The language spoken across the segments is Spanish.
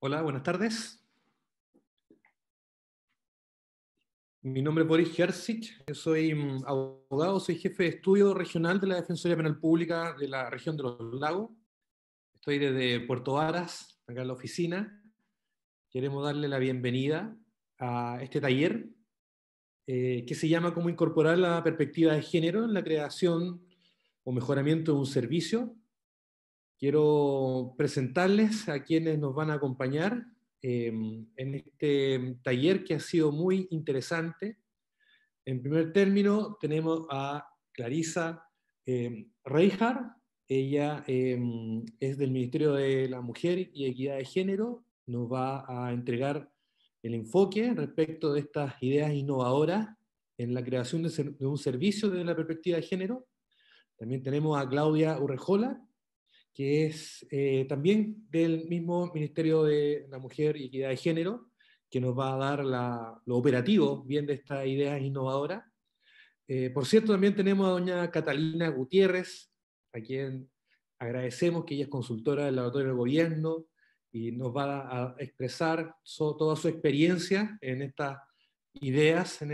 Hola, buenas tardes. Mi nombre es Boris Hersic, yo soy abogado, soy jefe de estudio regional de la Defensoría Penal Pública de la región de los Lagos. Estoy desde Puerto Varas, acá en la oficina. Queremos darle la bienvenida a este taller que se llama Cómo incorporar la perspectiva de género en la creación o mejoramiento de un servicio. Quiero presentarles a quienes nos van a acompañar en este taller que ha sido muy interesante. En primer término, tenemos a Clarisa Reinhardt. Ella es del Ministerio de la Mujer y Equidad de Género. Nos va a entregar el enfoque respecto de estas ideas innovadoras en la creación de un servicio desde la perspectiva de género. También tenemos a Claudia Urrejola, que es también del mismo Ministerio de la Mujer y Equidad de Género, que nos va a dar lo operativo bien de estas ideas innovadoras. Por cierto, también tenemos a doña Catalina Gutiérrez, a quien agradecemos que ella es consultora del Laboratorio del Gobierno y nos va a expresar toda su experiencia en estas ideas, en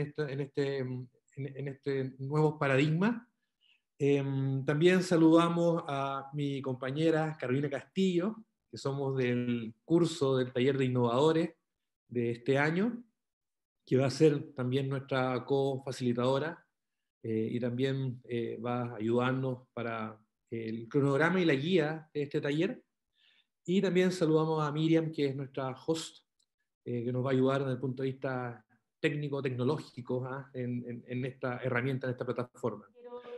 este nuevo paradigma. También saludamos a mi compañera Carolina Castillo, que somos del curso del taller de innovadores de este año, que va a ser también nuestra co-facilitadora y también va a ayudarnos para el cronograma y la guía de este taller. Y también saludamos a Miriam, que es nuestra host, que nos va a ayudar desde el punto de vista técnico, tecnológico, en esta herramienta, en esta plataforma.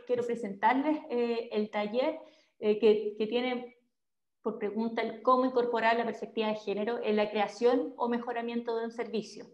Quiero presentarles el taller que tiene por pregunta el cómo incorporar la perspectiva de género en la creación o mejoramiento de un servicio.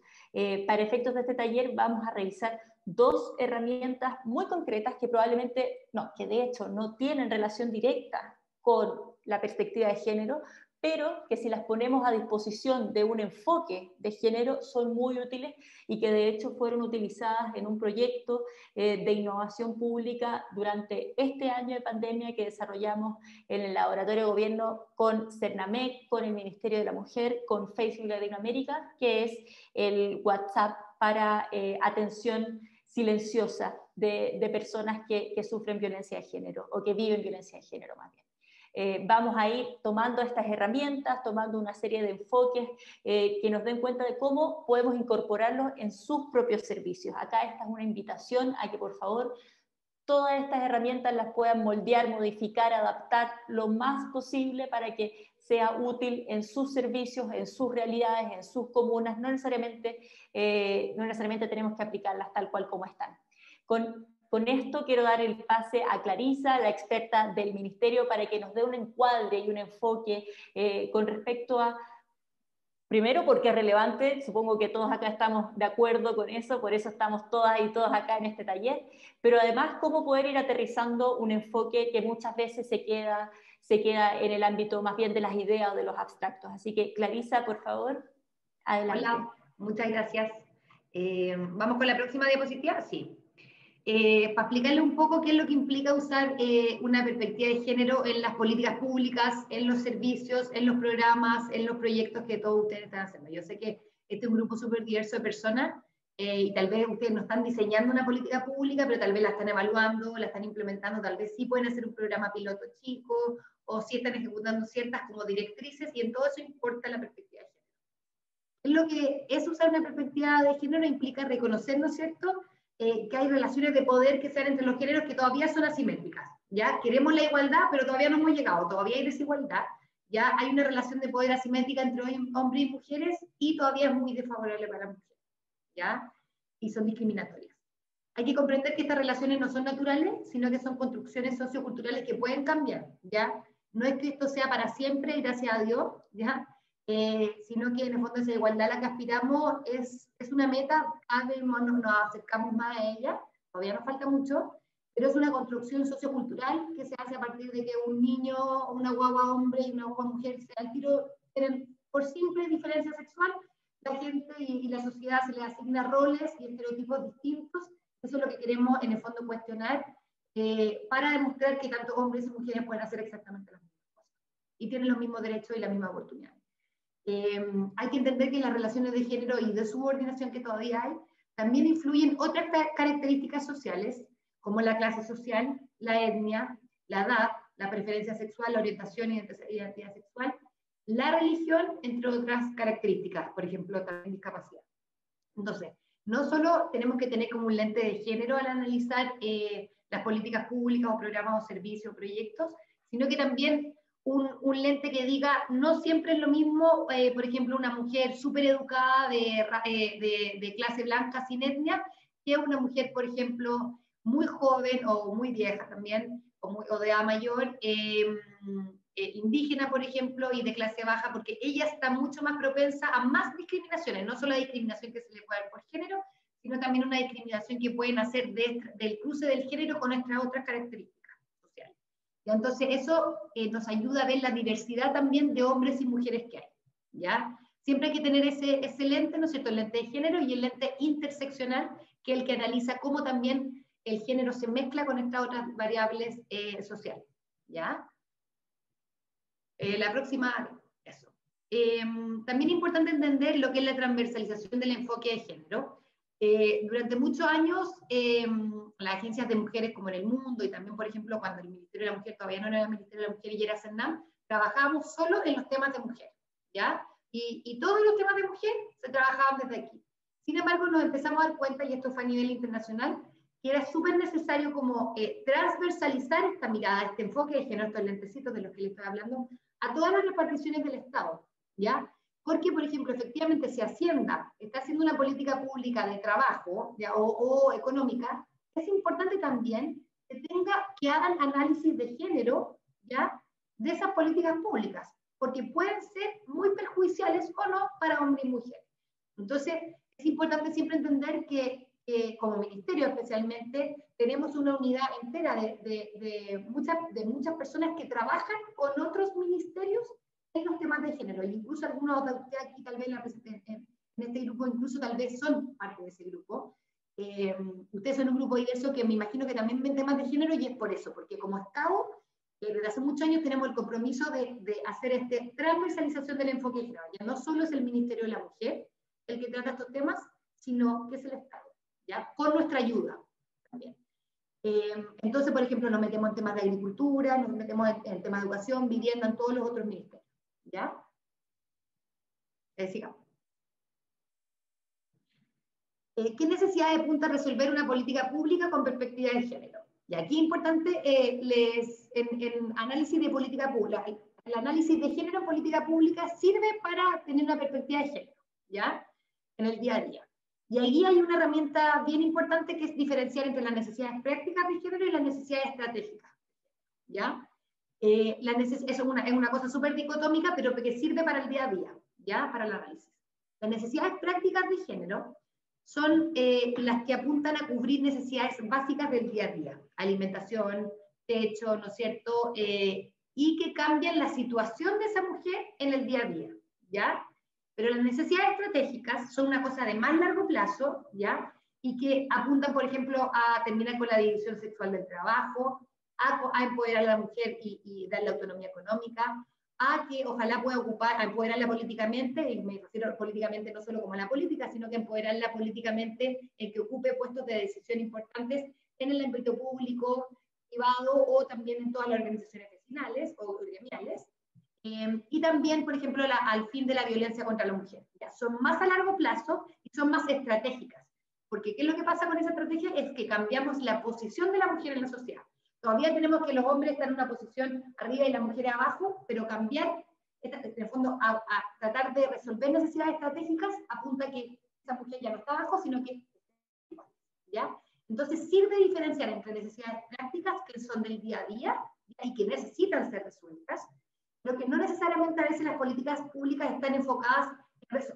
Para efectos de este taller vamos a revisar dos herramientas muy concretas que probablemente, no, que de hecho no tienen relación directa con la perspectiva de género, pero que si las ponemos a disposición de un enfoque de género son muy útiles y que de hecho fueron utilizadas en un proyecto de innovación pública durante este año de pandemia que desarrollamos en el Laboratorio de Gobierno con Cernamec, con el Ministerio de la Mujer, con Facebook Latinoamérica, que es el WhatsApp para atención silenciosa de personas que sufren violencia de género o que viven violencia de género más bien. Vamos a ir tomando estas herramientas, tomando una serie de enfoques que nos den cuenta de cómo podemos incorporarlos en sus propios servicios. Acá esta es una invitación a que por favor todas estas herramientas las puedan moldear, modificar, adaptar lo más posible para que sea útil en sus servicios, en sus realidades, en sus comunas. No necesariamente tenemos que aplicarlas tal cual como están. Con esto quiero dar el pase a Clarisa, la experta del Ministerio, para que nos dé un encuadre y un enfoque con respecto a, primero, porque es relevante, supongo que todos acá estamos de acuerdo con eso, por eso estamos todas y todos acá en este taller, pero además cómo poder ir aterrizando un enfoque que muchas veces se queda en el ámbito más bien de las ideas o de los abstractos. Así que Clarisa, por favor, adelante. Hola, muchas gracias. ¿Vamos con la próxima diapositiva? Sí. Para explicarle un poco qué es lo que implica usar una perspectiva de género en las políticas públicas, en los servicios, en los programas, en los proyectos que todos ustedes están haciendo. Yo sé que este es un grupo súper diverso de personas y tal vez ustedes no están diseñando una política pública, pero tal vez la están evaluando, la están implementando, tal vez sí pueden hacer un programa piloto chico o sí están ejecutando ciertas como directrices y en todo eso importa la perspectiva de género. Lo que es usar una perspectiva de género implica reconocer, ¿no es cierto?, que hay relaciones de poder que sean entre los géneros que todavía son asimétricas, ¿ya? Queremos la igualdad, pero todavía no hemos llegado, todavía hay desigualdad, ya hay una relación de poder asimétrica entre hombres y mujeres y todavía es muy desfavorable para las mujeres, ¿ya? Y son discriminatorias. Hay que comprender que estas relaciones no son naturales, sino que son construcciones socioculturales que pueden cambiar, ¿ya? No es que esto sea para siempre, gracias a Dios, ¿ya? Sino que en el fondo esa igualdad a la que aspiramos es una meta, cada vez nos acercamos más a ella, todavía nos falta mucho, pero es una construcción sociocultural que se hace a partir de que un niño, una guagua hombre y una guagua mujer se al tiro, por simple diferencia sexual, la gente y la sociedad se les asigna roles y estereotipos distintos. Eso es lo que queremos en el fondo cuestionar para demostrar que tanto hombres y mujeres pueden hacer exactamente las mismas cosas y tienen los mismos derechos y las mismas oportunidades. Hay que entender que las relaciones de género y de subordinación que todavía hay, también influyen otras características sociales, como la clase social, la etnia, la edad, la preferencia sexual, la orientación y identidad sexual, la religión, entre otras características, por ejemplo, también discapacidad. Entonces, no solo tenemos que tener como un lente de género al analizar las políticas públicas o programas o servicios o proyectos, sino que también un lente que diga, no siempre es lo mismo, por ejemplo, una mujer súper educada de clase blanca sin etnia, que una mujer, por ejemplo, muy joven o muy vieja también, o de edad mayor, indígena, por ejemplo, y de clase baja, porque ella está mucho más propensa a más discriminaciones, no solo la discriminación que se le puede dar por género, sino también una discriminación que pueden hacer del cruce del género con nuestras otras características sociales. Y entonces eso nos ayuda a ver la diversidad también de hombres y mujeres que hay, ¿ya? Siempre hay que tener ese lente, ¿no es cierto?, el lente de género y el lente interseccional, que es el que analiza cómo también el género se mezcla con estas otras variables sociales, ¿ya? La próxima, eso. También es importante entender lo que es la transversalización del enfoque de género. Durante muchos años, las agencias de mujeres como en el mundo, y también, por ejemplo, cuando el Ministerio de la Mujer todavía no era el Ministerio de la Mujer y era CENAM, trabajábamos solo en los temas de mujer, ¿ya? Y todos los temas de mujer se trabajaban desde aquí. Sin embargo, nos empezamos a dar cuenta, y esto fue a nivel internacional, que era súper necesario como transversalizar esta mirada, este enfoque de género, estos lentecitos de los que les estoy hablando, a todas las reparticiones del Estado, ¿ya? Porque, por ejemplo, efectivamente, si Hacienda está haciendo una política pública de trabajo, ¿ya? O económica, es importante también que hagan análisis de género, ¿ya?, de esas políticas públicas, porque pueden ser muy perjudiciales o no para hombres y mujeres. Entonces, es importante siempre entender que como ministerio especialmente, tenemos una unidad entera de muchas personas que trabajan con otros ministerios en los temas de género, e incluso algunos de ustedes aquí tal vez en este grupo incluso tal vez son parte de ese grupo. Ustedes son un grupo diverso que me imagino que también ven temas de género, y es por eso, porque como Estado, desde hace muchos años tenemos el compromiso de hacer esta transversalización del enfoque de género. Ya no solo es el Ministerio de la Mujer el que trata estos temas, sino que es el Estado, ¿ya? Con nuestra ayuda también. Entonces, por ejemplo, nos metemos en temas de agricultura, nos metemos en temas de educación, vivienda, en todos los otros ministerios, ¿ya? Sigamos. ¿Qué necesidades apunta a resolver una política pública con perspectiva de género? Y aquí es importante, en análisis de política pública, el análisis de género en política pública sirve para tener una perspectiva de género, ¿ya? En el día a día. Y ahí hay una herramienta bien importante, que es diferenciar entre las necesidades prácticas de género y las necesidades estratégicas, ¿ya? Es una cosa súper dicotómica, pero que sirve para el día a día, ¿ya? Para el análisis. Las necesidades prácticas de género son las que apuntan a cubrir necesidades básicas del día a día, alimentación, techo, ¿no es cierto?, y que cambian la situación de esa mujer en el día a día, ¿ya? Pero las necesidades estratégicas son una cosa de más largo plazo, ¿ya? Y que apuntan, por ejemplo, a terminar con la división sexual del trabajo, a empoderar a la mujer y darle autonomía económica, a que ojalá pueda a empoderarla políticamente, y me refiero políticamente no solo como la política, sino que empoderarla políticamente en que ocupe puestos de decisión importantes en el ámbito público, privado, o también en todas las organizaciones vecinales o gremiales. Y también, por ejemplo, al fin de la violencia contra la mujer. Ya, son más a largo plazo y son más estratégicas. Porque ¿qué es lo que pasa con esa estrategia? Es que cambiamos la posición de la mujer en la sociedad. Todavía tenemos que los hombres están en una posición arriba y las mujeres abajo, pero cambiar, en el fondo, a tratar de resolver necesidades estratégicas, apunta a que esa mujer ya no está abajo, sino que, ¿ya? Entonces sirve diferenciar entre necesidades prácticas, que son del día a día, y que necesitan ser resueltas, pero que no necesariamente a veces las políticas públicas están enfocadas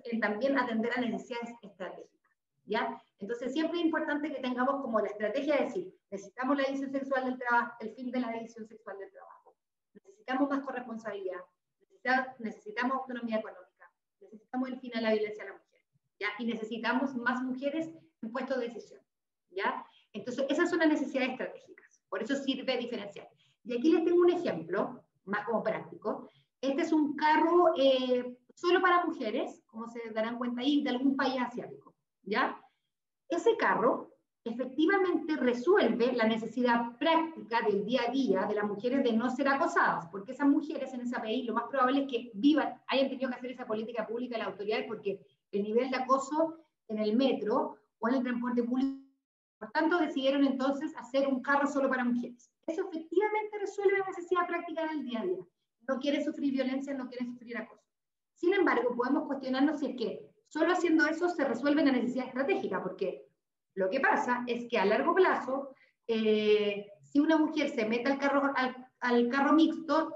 en también atender a necesidades estratégicas, ¿ya? Entonces siempre es importante que tengamos como la estrategia de decir, necesitamos la división sexual del trabajo, el fin de la división sexual del trabajo, necesitamos más corresponsabilidad, necesitamos autonomía económica, necesitamos el fin a la violencia a la mujer, ¿ya? Y necesitamos más mujeres en puestos de decisión, ¿ya? Entonces esas son las necesidades estratégicas, por eso sirve diferenciar. Y aquí les tengo un ejemplo, más como práctico. Este es un carro solo para mujeres, como se darán cuenta ahí, de algún país asiático, ¿ya? Ese carro efectivamente resuelve la necesidad práctica del día a día de las mujeres de no ser acosadas, porque esas mujeres en ese país lo más probable es que vivan, hayan tenido que hacer esa política pública de las autoridades, porque el nivel de acoso en el metro o en el transporte público, por tanto decidieron entonces hacer un carro solo para mujeres. Eso efectivamente resuelve la necesidad práctica del día a día. No quieren sufrir violencia, no quieren sufrir acoso. Sin embargo, podemos cuestionarnos si es que solo haciendo eso se resuelve la necesidad estratégica, porque lo que pasa es que a largo plazo, si una mujer se mete al carro mixto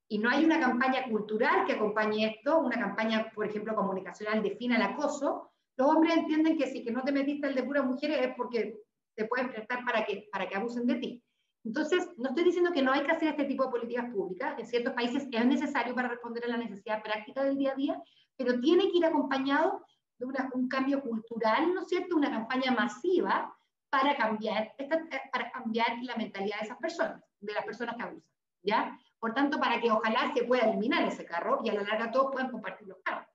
y no hay una campaña cultural que acompañe esto, una campaña, por ejemplo, comunicacional defina el acoso, los hombres entienden que si que no te metiste al de puras mujeres es porque te pueden prestar para que abusen de ti. Entonces, no estoy diciendo que no hay que hacer este tipo de políticas públicas, en ciertos países es necesario para responder a la necesidad práctica del día a día, pero tiene que ir acompañado de un cambio cultural, ¿no es cierto?, una campaña masiva para cambiar la mentalidad de esas personas, de las personas que abusan, ¿ya? Por tanto, para que ojalá se pueda eliminar ese carro y a la larga todos puedan compartir los carros,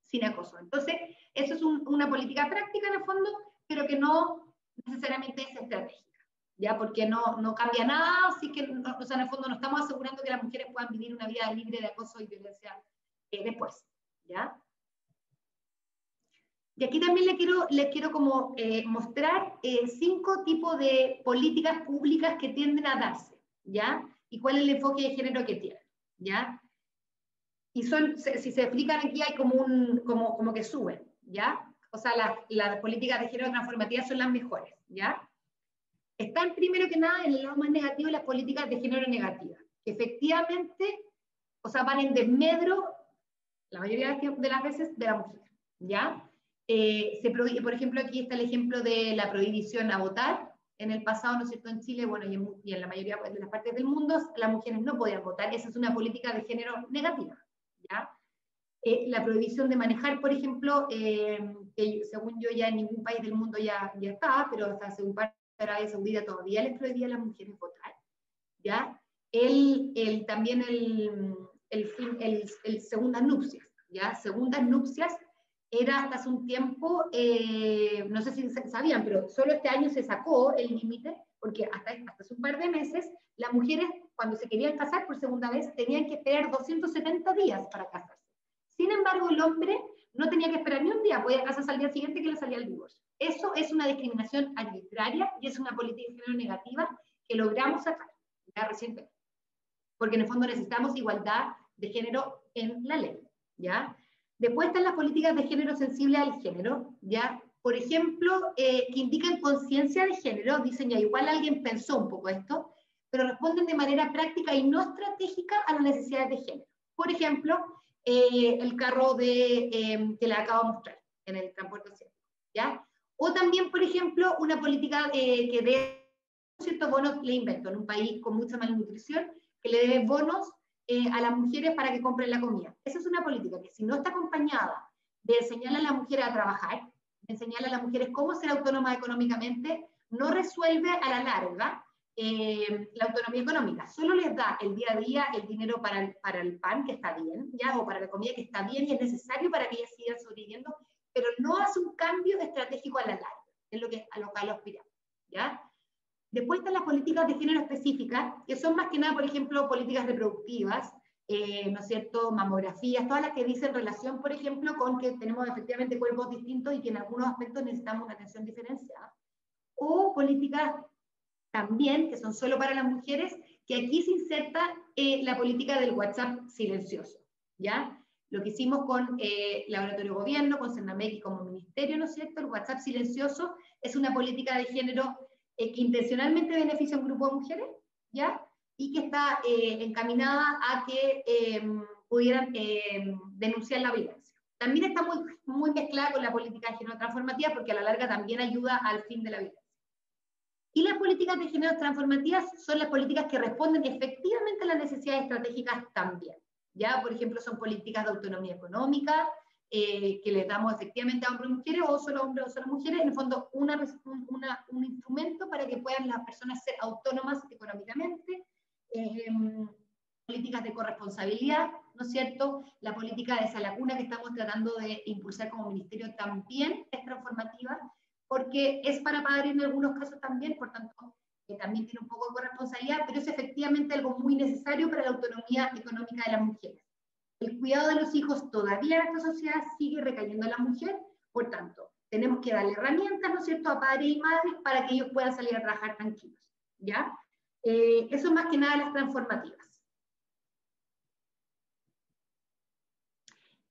sin acoso. Entonces, eso es una política práctica en el fondo, pero que no necesariamente es estratégica, ¿ya? Porque no cambia nada, así que, o sea, en el fondo no estamos asegurando que las mujeres puedan vivir una vida libre de acoso y violencia después, ¿ya? Y aquí también les quiero como mostrar 5 tipos de políticas públicas que tienden a darse, ¿ya? Y cuál es el enfoque de género que tienen, ¿ya? Y si se explican aquí hay como que suben, ¿ya? O sea, las políticas de género transformativas son las mejores, ¿ya? Están primero que nada en el lado más negativo las políticas de género negativas, que efectivamente, o sea, van en desmedro, la mayoría de las veces, de la mujer, ¿ya? Por ejemplo, aquí está el ejemplo de la prohibición a votar. En el pasado, ¿no es cierto?, en Chile, bueno, y en la mayoría de las partes del mundo, las mujeres no podían votar. Esa es una política de género negativa, ¿ya? La prohibición de manejar, por ejemplo, que según yo ya en ningún país del mundo ya está, pero hasta según parte de Arabia Saudita todavía les prohibía a las mujeres votar, ¿ya? También el segundas nupcias, ¿ya? Segundas nupcias era hasta hace un tiempo, no sé si sabían, pero solo este año se sacó el límite, porque hasta hace un par de meses, las mujeres cuando se querían casar por segunda vez tenían que esperar 270 días para casarse. Sin embargo, el hombre no tenía que esperar ni un día, podía casarse al día siguiente que le salía el divorcio. Eso es una discriminación arbitraria y es una política de género negativa que logramos sacar ya recientemente, porque en el fondo necesitamos igualdad de género en la ley, ¿ya? Después están las políticas de género sensibles al género, ¿ya? Por ejemplo, que indican conciencia de género, dicen ya igual alguien pensó un poco esto, pero responden de manera práctica y no estratégica a las necesidades de género. Por ejemplo, el carro que le acabo de mostrar en el transporte asiático, ¿ya? O también, por ejemplo, una política que dé ciertos bonos, le invento, en un país con mucha malnutrición, que le dé bonos a las mujeres para que compren la comida. Esa es una política que si no está acompañada de enseñarle a las mujeres a trabajar, de enseñarle a las mujeres cómo ser autónomas económicamente, no resuelve a la larga la autonomía económica. Solo les da el día a día el dinero para el pan, que está bien, ¿ya? O para la comida, que está bien y es necesario para que ellas sigan sobreviviendo, pero no hace un cambio estratégico a la larga, es a lo que aspiramos, ¿ya? Después están las políticas de género específicas, que son más que nada, por ejemplo, políticas reproductivas, ¿no es cierto?, mamografías, todas las que dicen relación, por ejemplo, con que tenemos efectivamente cuerpos distintos y que en algunos aspectos necesitamos una atención diferenciada. O políticas también, que son solo para las mujeres, que aquí se inserta la política del WhatsApp silencioso, ¿ya? Lo que hicimos con Laboratorio Gobierno, con Cernamec y como ministerio, ¿no es cierto?, el WhatsApp silencioso es una política de género que intencionalmente beneficia a un grupo de mujeres, ¿ya? Y que está encaminada a que pudieran denunciar la violencia. También está muy mezclada con la política de género transformativa, porque a la larga también ayuda al fin de la violencia. Y las políticas de género transformativas son las políticas que responden efectivamente a las necesidades estratégicas también, ¿ya? Por ejemplo, son políticas de autonomía económica, que les damos efectivamente a hombres y mujeres, o solo hombres o solo mujeres, en el fondo un instrumento para que puedan las personas ser autónomas económicamente, políticas de corresponsabilidad, ¿no es cierto? La política de Sala Cuna que estamos tratando de impulsar como ministerio también es transformativa, porque es para padres en algunos casos también, por tanto, también tiene un poco de corresponsabilidad, pero es efectivamente algo muy necesario para la autonomía económica de las mujeres. El cuidado de los hijos todavía en esta sociedad sigue recayendo en la mujer, por tanto, tenemos que darle herramientas, ¿no es cierto?, a padres y madres para que ellos puedan salir a trabajar tranquilos, ¿ya? Eso más que nada las transformativas.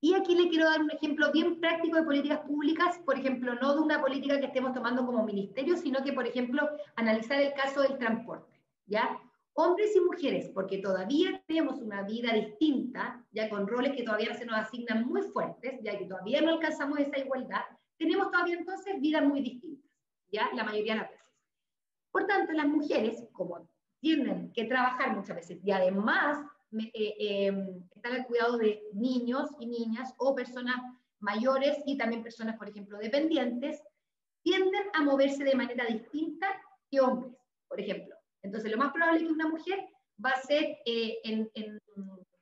Y aquí le quiero dar un ejemplo bien práctico de políticas públicas, por ejemplo, no de una política que estemos tomando como ministerio, sino que, por ejemplo, analizar el caso del transporte, ¿ya? Hombres y mujeres, porque todavía tenemos una vida distinta, ya con roles que todavía se nos asignan muy fuertes, ya que todavía no alcanzamos esa igualdad, tenemos todavía entonces vidas muy distintas, ¿ya? La mayoría de las veces. Por tanto, las mujeres, como tienen que trabajar muchas veces, y además están al cuidado de niños y niñas, o personas mayores, y también personas, por ejemplo, dependientes, tienden a moverse de manera distinta que hombres, por ejemplo. Entonces, lo más probable es que una mujer va a ser,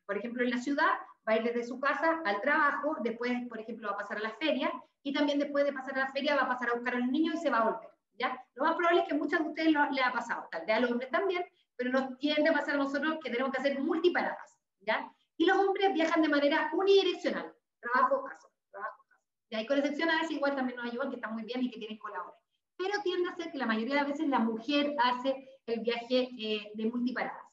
por ejemplo, en la ciudad, va a ir desde su casa al trabajo, después, por ejemplo, va a pasar a la feria, y también después de pasar a la feria va a pasar a buscar a los niños y se va a volver, ¿ya? Lo más probable es que a muchas de ustedes les ha pasado, tal vez a los hombres también, pero nos tiende a pasar a nosotros que tenemos que hacer multiparadas, ¿ya? Y los hombres viajan de manera unidireccional, trabajo-casa, trabajo-casa. Y hay con excepción a veces igual también nos ayudan, que están muy bien y que tienen colaboradores. Pero tiende a ser que la mayoría de las veces la mujer hace el viaje de multiparadas.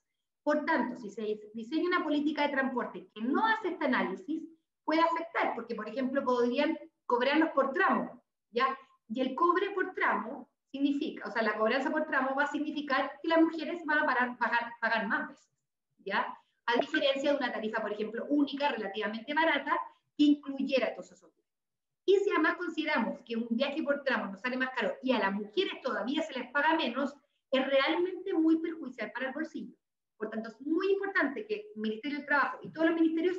Por tanto, si se diseña una política de transporte que no hace este análisis, puede afectar, porque por ejemplo podrían cobrarnos por tramo, ¿ya? Y el cobre por tramo significa, o sea, la cobranza por tramo va a significar que las mujeres van a pagar más veces, ¿ya? A diferencia de una tarifa, por ejemplo, única, relativamente barata, que incluyera todos esos bienes. Y si además consideramos que un viaje por tramo nos sale más caro y a las mujeres todavía se les paga menos, es realmente muy perjudicial para el bolsillo. Por tanto, es muy importante que el Ministerio del Trabajo y todos los ministerios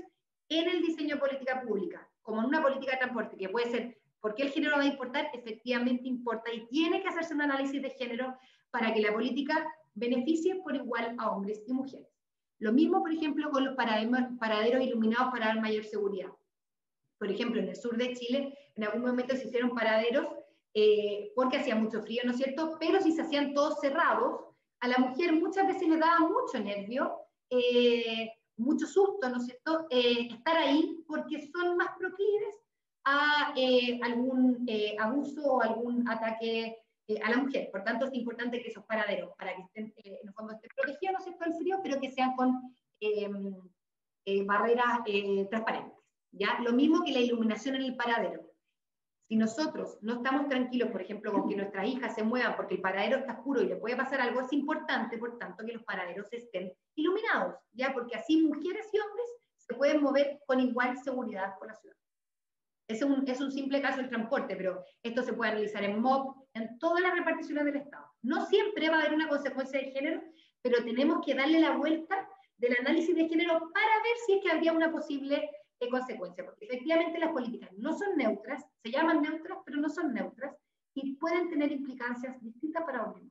en el diseño de política pública, como en una política de transporte, que puede ser, ¿por qué el género va a importar? Efectivamente importa y tiene que hacerse un análisis de género para que la política beneficie por igual a hombres y mujeres. Lo mismo, por ejemplo, con los paraderos iluminados para dar mayor seguridad. Por ejemplo, en el sur de Chile, en algún momento se hicieron paraderos porque hacía mucho frío, ¿no es cierto? Pero si se hacían todos cerrados, a la mujer muchas veces le daba mucho nervio, mucho susto, ¿no es cierto?, estar ahí porque son más proclives a algún abuso o algún ataque a la mujer. Por tanto, es importante que esos paraderos, para que estén, en el fondo estén protegidos, ¿no es cierto?, del frío, pero que sean con barreras transparentes, ¿ya? Lo mismo que la iluminación en el paradero. Si nosotros no estamos tranquilos, por ejemplo, con que nuestras hijas se muevan porque el paradero está oscuro y le puede pasar algo, es importante, por tanto, que los paraderos estén iluminados, ¿ya? Porque así mujeres y hombres se pueden mover con igual seguridad por la ciudad. Es un simple caso del transporte, pero esto se puede analizar en MOP, en todas las reparticiones del Estado. No siempre va a haber una consecuencia de género, pero tenemos que darle la vuelta del análisis de género para ver si es que habría una posible consecuencia, porque efectivamente las políticas no son neutras, se llaman neutras, pero no son neutras, y pueden tener implicancias distintas para hombres.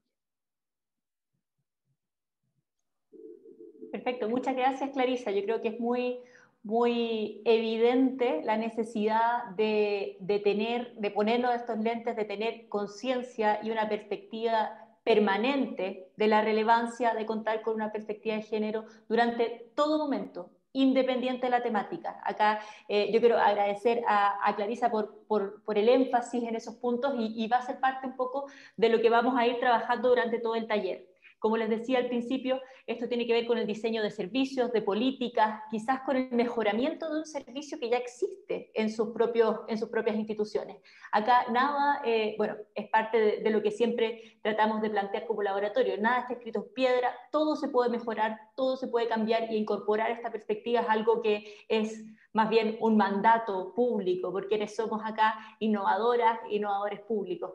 Perfecto, muchas gracias, Clarisa. Yo creo que es muy evidente la necesidad de ponernos estos lentes, de tener conciencia y una perspectiva permanente de la relevancia de contar con una perspectiva de género durante todo momento, independiente de la temática. Acá yo quiero agradecer a Clarisa por el énfasis en esos puntos y va a ser parte un poco de lo que vamos a ir trabajando durante todo el taller. Como les decía al principio, esto tiene que ver con el diseño de servicios, de políticas, quizás con el mejoramiento de un servicio que ya existe en sus propias instituciones. Acá nada, bueno, es parte de lo que siempre tratamos de plantear como laboratorio, nada está escrito en piedra, todo se puede mejorar, todo se puede cambiar, y incorporar esta perspectiva es algo que es más bien un mandato público, porque somos acá innovadores públicos.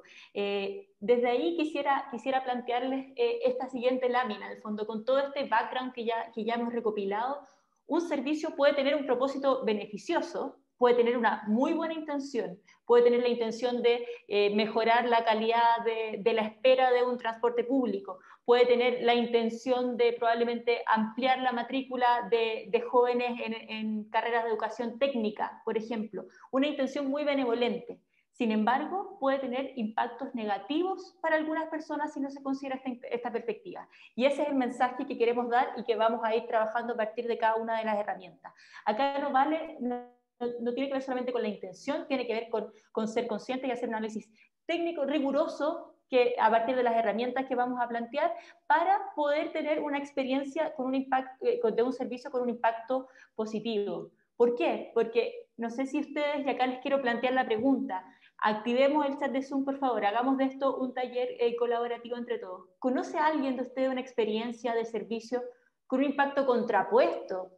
Desde ahí quisiera plantearles esta siguiente lámina, en el fondo, con todo este background que ya hemos recopilado. Un servicio puede tener un propósito beneficioso puede tener una muy buena intención, puede tener la intención de mejorar la calidad de la espera de un transporte público, puede tener la intención de probablemente ampliar la matrícula de jóvenes en carreras de educación técnica, por ejemplo, una intención muy benevolente. Sin embargo, puede tener impactos negativos para algunas personas si no se considera esta perspectiva. Y ese es el mensaje que queremos dar y que vamos a ir trabajando a partir de cada una de las herramientas. Acá no vale, no tiene que ver solamente con la intención, tiene que ver con ser consciente y hacer un análisis técnico riguroso que, a partir de las herramientas que vamos a plantear, para poder tener una experiencia con un impacto, de un servicio con un impacto positivo. ¿Por qué? Porque no sé si ustedes, y acá les quiero plantear la pregunta, activemos el chat de Zoom, por favor, hagamos de esto un taller colaborativo entre todos. ¿Conoce a alguien de ustedes una experiencia de servicio con un impacto contrapuesto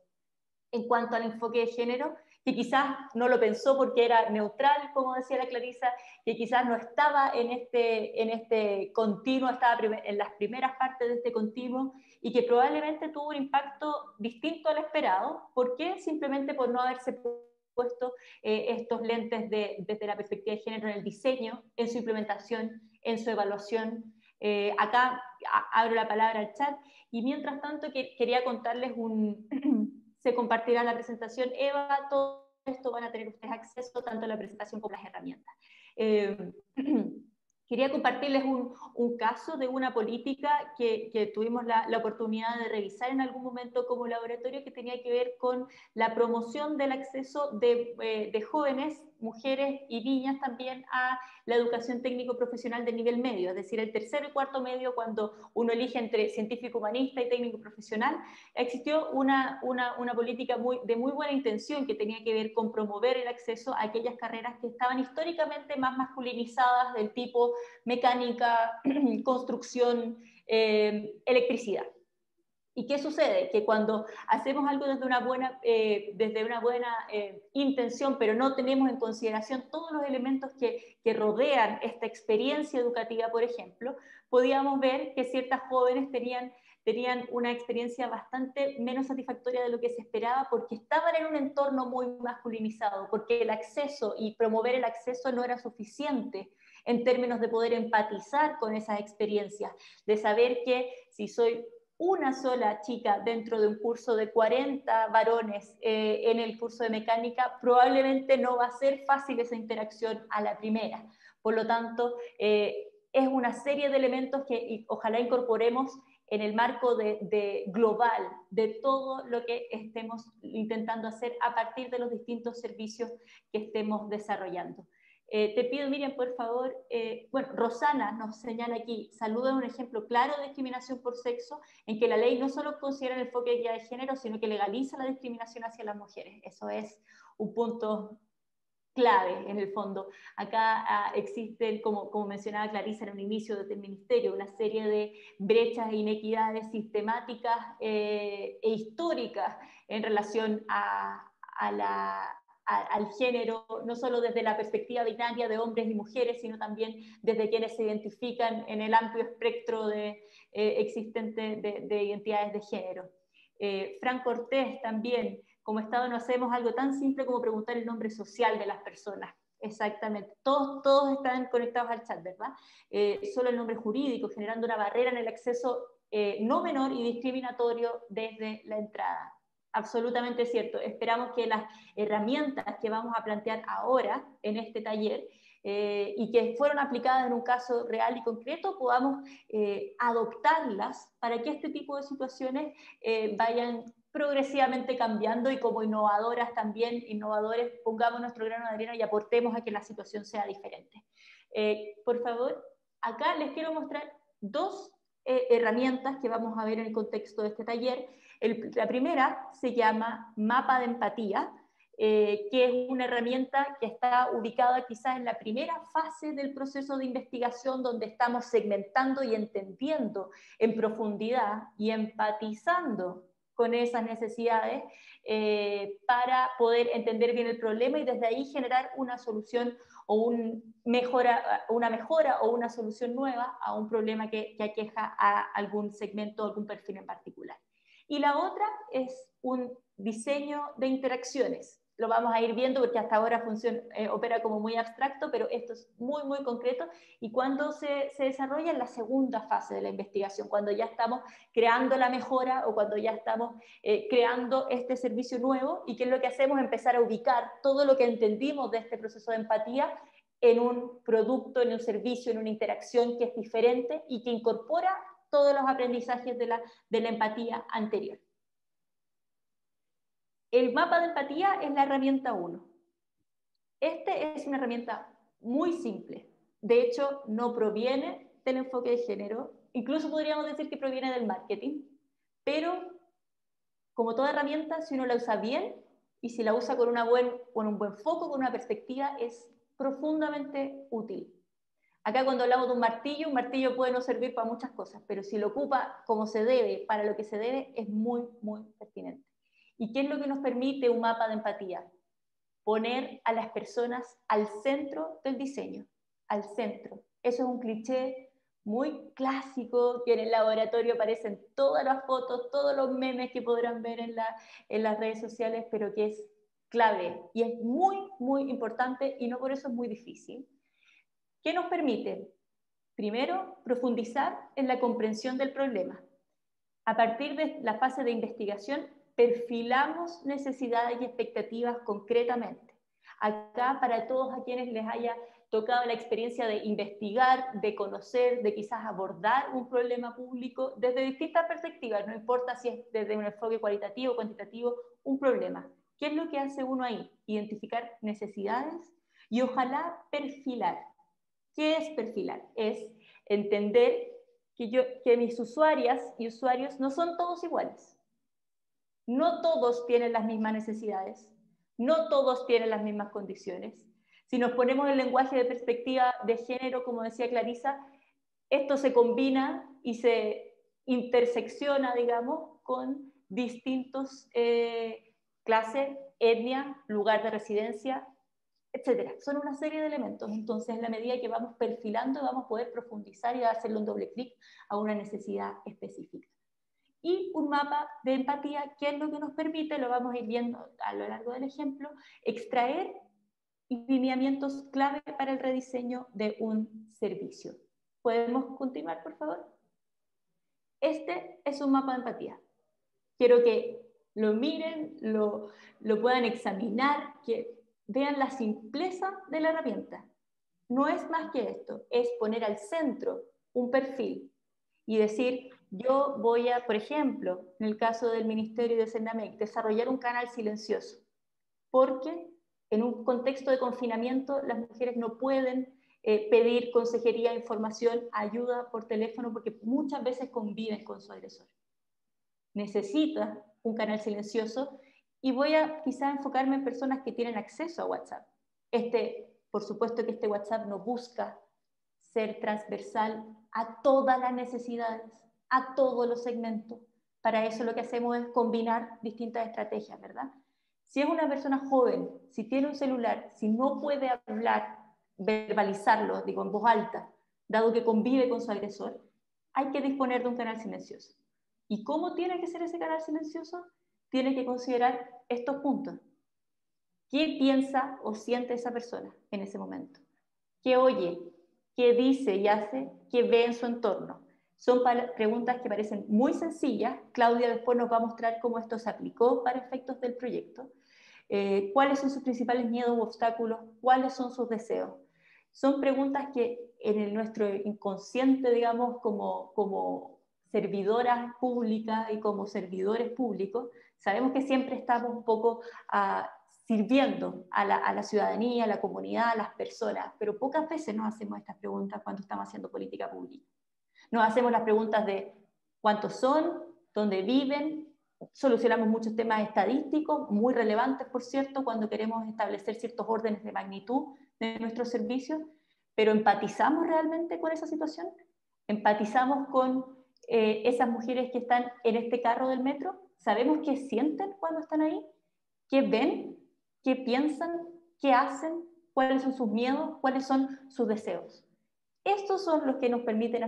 en cuanto al enfoque de género, que quizás no lo pensó porque era neutral, como decía la Clarisa, que quizás no estaba en este continuo, estaba en las primeras partes de este continuo, y que probablemente tuvo un impacto distinto al esperado? ¿Por qué? Simplemente por no haberse puesto estos lentes desde la perspectiva de género en el diseño, en su implementación, en su evaluación. Acá abro la palabra al chat, y mientras tanto quería contarles se compartirá la presentación. Eva, todo esto van a tener ustedes acceso tanto a la presentación como a las herramientas. Quería compartirles un caso de una política que tuvimos la oportunidad de revisar en algún momento como laboratorio, que tenía que ver con la promoción del acceso de jóvenes, mujeres y niñas también a la educación técnico-profesional de nivel medio, es decir, el tercero y cuarto medio, cuando uno elige entre científico humanista y técnico profesional. Existió una política de muy buena intención que tenía que ver con promover el acceso a aquellas carreras que estaban históricamente más masculinizadas, del tipo mecánica, construcción, electricidad. ¿Y qué sucede? Que cuando hacemos algo desde una buena intención, pero no tenemos en consideración todos los elementos que rodean esta experiencia educativa, por ejemplo, podíamos ver que ciertas jóvenes tenían una experiencia bastante menos satisfactoria de lo que se esperaba, porque estaban en un entorno muy masculinizado, porque el acceso y promover el acceso no era suficiente en términos de poder empatizar con esas experiencias, de saber que si soy una sola chica dentro de un curso de 40 varones en el curso de mecánica, probablemente no va a ser fácil esa interacción a la primera. Por lo tanto, es una serie de elementos que ojalá incorporemos en el marco global de todo lo que estemos intentando hacer a partir de los distintos servicios que estemos desarrollando. Te pido, Miriam, por favor, bueno, Rosana nos señala aquí, saluda un ejemplo claro de discriminación por sexo, en que la ley no solo considera el enfoque de equidad de género, sino que legaliza la discriminación hacia las mujeres. Eso es un punto clave, en el fondo. Acá existen, como mencionaba Clarisa en un inicio desde el Ministerio, una serie de brechas e inequidades sistemáticas e históricas en relación al género, no solo desde la perspectiva binaria de hombres y mujeres, sino también desde quienes se identifican en el amplio espectro existente de identidades de género. Fran Cortés también, como Estado no hacemos algo tan simple como preguntar el nombre social de las personas. Exactamente, todos están conectados al chat, ¿verdad? Solo el nombre jurídico, generando una barrera en el acceso no menor y discriminatorio desde la entrada. Absolutamente cierto. Esperamos que las herramientas que vamos a plantear ahora en este taller y que fueron aplicadas en un caso real y concreto, podamos adoptarlas para que este tipo de situaciones vayan progresivamente cambiando, y como innovadoras también, innovadores, pongamos nuestro grano de arena y aportemos a que la situación sea diferente. Por favor, acá les quiero mostrar dos herramientas que vamos a ver en el contexto de este taller. La primera se llama Mapa de Empatía, que es una herramienta que está ubicada quizás en la primera fase del proceso de investigación, donde estamos segmentando y entendiendo en profundidad y empatizando con esas necesidades para poder entender bien el problema y desde ahí generar una solución o una mejora o una solución nueva a un problema que aqueja a algún segmento o algún perfil en particular. Y la otra es un diseño de interacciones. lo vamos a ir viendo porque hasta ahora opera como muy abstracto, pero esto es muy, muy concreto. Y cuando se desarrolla en la segunda fase de la investigación, cuando ya estamos creando la mejora o cuando ya estamos creando este servicio nuevo, y qué es lo que hacemos, empezar a ubicar todo lo que entendimos de este proceso de empatía en un producto, en un servicio, en una interacción que es diferente y que incorpora todos los aprendizajes de la empatía anterior. El mapa de empatía es la herramienta 1. Este es una herramienta muy simple. De hecho, no proviene del enfoque de género. Incluso podríamos decir que proviene del marketing. Pero, como toda herramienta, si uno la usa bien y si la usa con un buen foco, con una perspectiva, es profundamente útil. Acá cuando hablamos de un martillo puede no servir para muchas cosas, pero si lo ocupa como se debe, para lo que se debe, es muy, muy pertinente. ¿Y qué es lo que nos permite un mapa de empatía? Poner a las personas al centro del diseño, al centro. Eso es un cliché muy clásico que en el laboratorio aparecen todas las fotos, todos los memes que podrán ver en las redes sociales, pero que es clave y es muy, muy importante y no por eso es muy difícil. ¿Qué nos permite? Primero, profundizar en la comprensión del problema. A partir de la fase de investigación, perfilamos necesidades y expectativas concretamente. Acá, para todos a quienes les haya tocado la experiencia de investigar, de conocer, de quizás abordar un problema público desde distintas perspectivas, no importa si es desde un enfoque cualitativo o cuantitativo, un problema. ¿Qué es lo que hace uno ahí? Identificar necesidades y ojalá perfilar. ¿Qué es perfilar? Es entender que mis usuarias y usuarios no son todos iguales. No todos tienen las mismas necesidades, no todos tienen las mismas condiciones. Si nos ponemos el lenguaje de perspectiva de género, como decía Clarisa, esto se combina y se intersecciona, digamos, con distintos clases, etnia, lugar de residencia, etcétera. Son una serie de elementos. Entonces, en la medida que vamos perfilando, vamos a poder profundizar y hacerle un doble clic a una necesidad específica. Y un mapa de empatía, que es lo que nos permite, lo vamos a ir viendo a lo largo del ejemplo, extraer lineamientos clave para el rediseño de un servicio. ¿Podemos continuar, por favor? Este es un mapa de empatía. Quiero que lo miren, lo puedan examinar, que vean la simpleza de la herramienta. No es más que esto, es poner al centro un perfil y decir, yo voy a, por ejemplo, en el caso del Ministerio de Senamec, desarrollar un canal silencioso, porque en un contexto de confinamiento las mujeres no pueden pedir consejería, información, ayuda por teléfono, porque muchas veces conviven con su agresor. Necesita un canal silencioso y voy a quizá enfocarme en personas que tienen acceso a WhatsApp. Por supuesto que este WhatsApp no busca ser transversal a todas las necesidades, a todos los segmentos. Para eso lo que hacemos es combinar distintas estrategias, ¿verdad? Si es una persona joven, si tiene un celular, si no puede hablar, verbalizarlo, digo, en voz alta, dado que convive con su agresor, hay que disponer de un canal silencioso. ¿Y cómo tiene que ser ese canal silencioso? Tiene que considerar estos puntos. ¿Qué piensa o siente esa persona en ese momento? ¿Qué oye? ¿Qué dice y hace? ¿Qué ve en su entorno? Son preguntas que parecen muy sencillas. Claudia después nos va a mostrar cómo esto se aplicó para efectos del proyecto. ¿Cuáles son sus principales miedos u obstáculos? ¿Cuáles son sus deseos? Son preguntas que en nuestro inconsciente, digamos, como servidoras públicas y como servidores públicos, sabemos que siempre estamos un poco sirviendo a la ciudadanía, a la comunidad, a las personas, pero pocas veces nos hacemos estas preguntas cuando estamos haciendo política pública. Nos hacemos las preguntas de cuántos son, dónde viven, solucionamos muchos temas estadísticos, muy relevantes, por cierto, cuando queremos establecer ciertos órdenes de magnitud de nuestros servicios, pero ¿empatizamos realmente con esa situación? ¿Empatizamos con esas mujeres que están en este carro del metro? ¿Sabemos qué sienten cuando están ahí? ¿Qué ven? ¿Qué piensan? ¿Qué hacen? ¿Cuáles son sus miedos? ¿Cuáles son sus deseos? Estos son los que nos permiten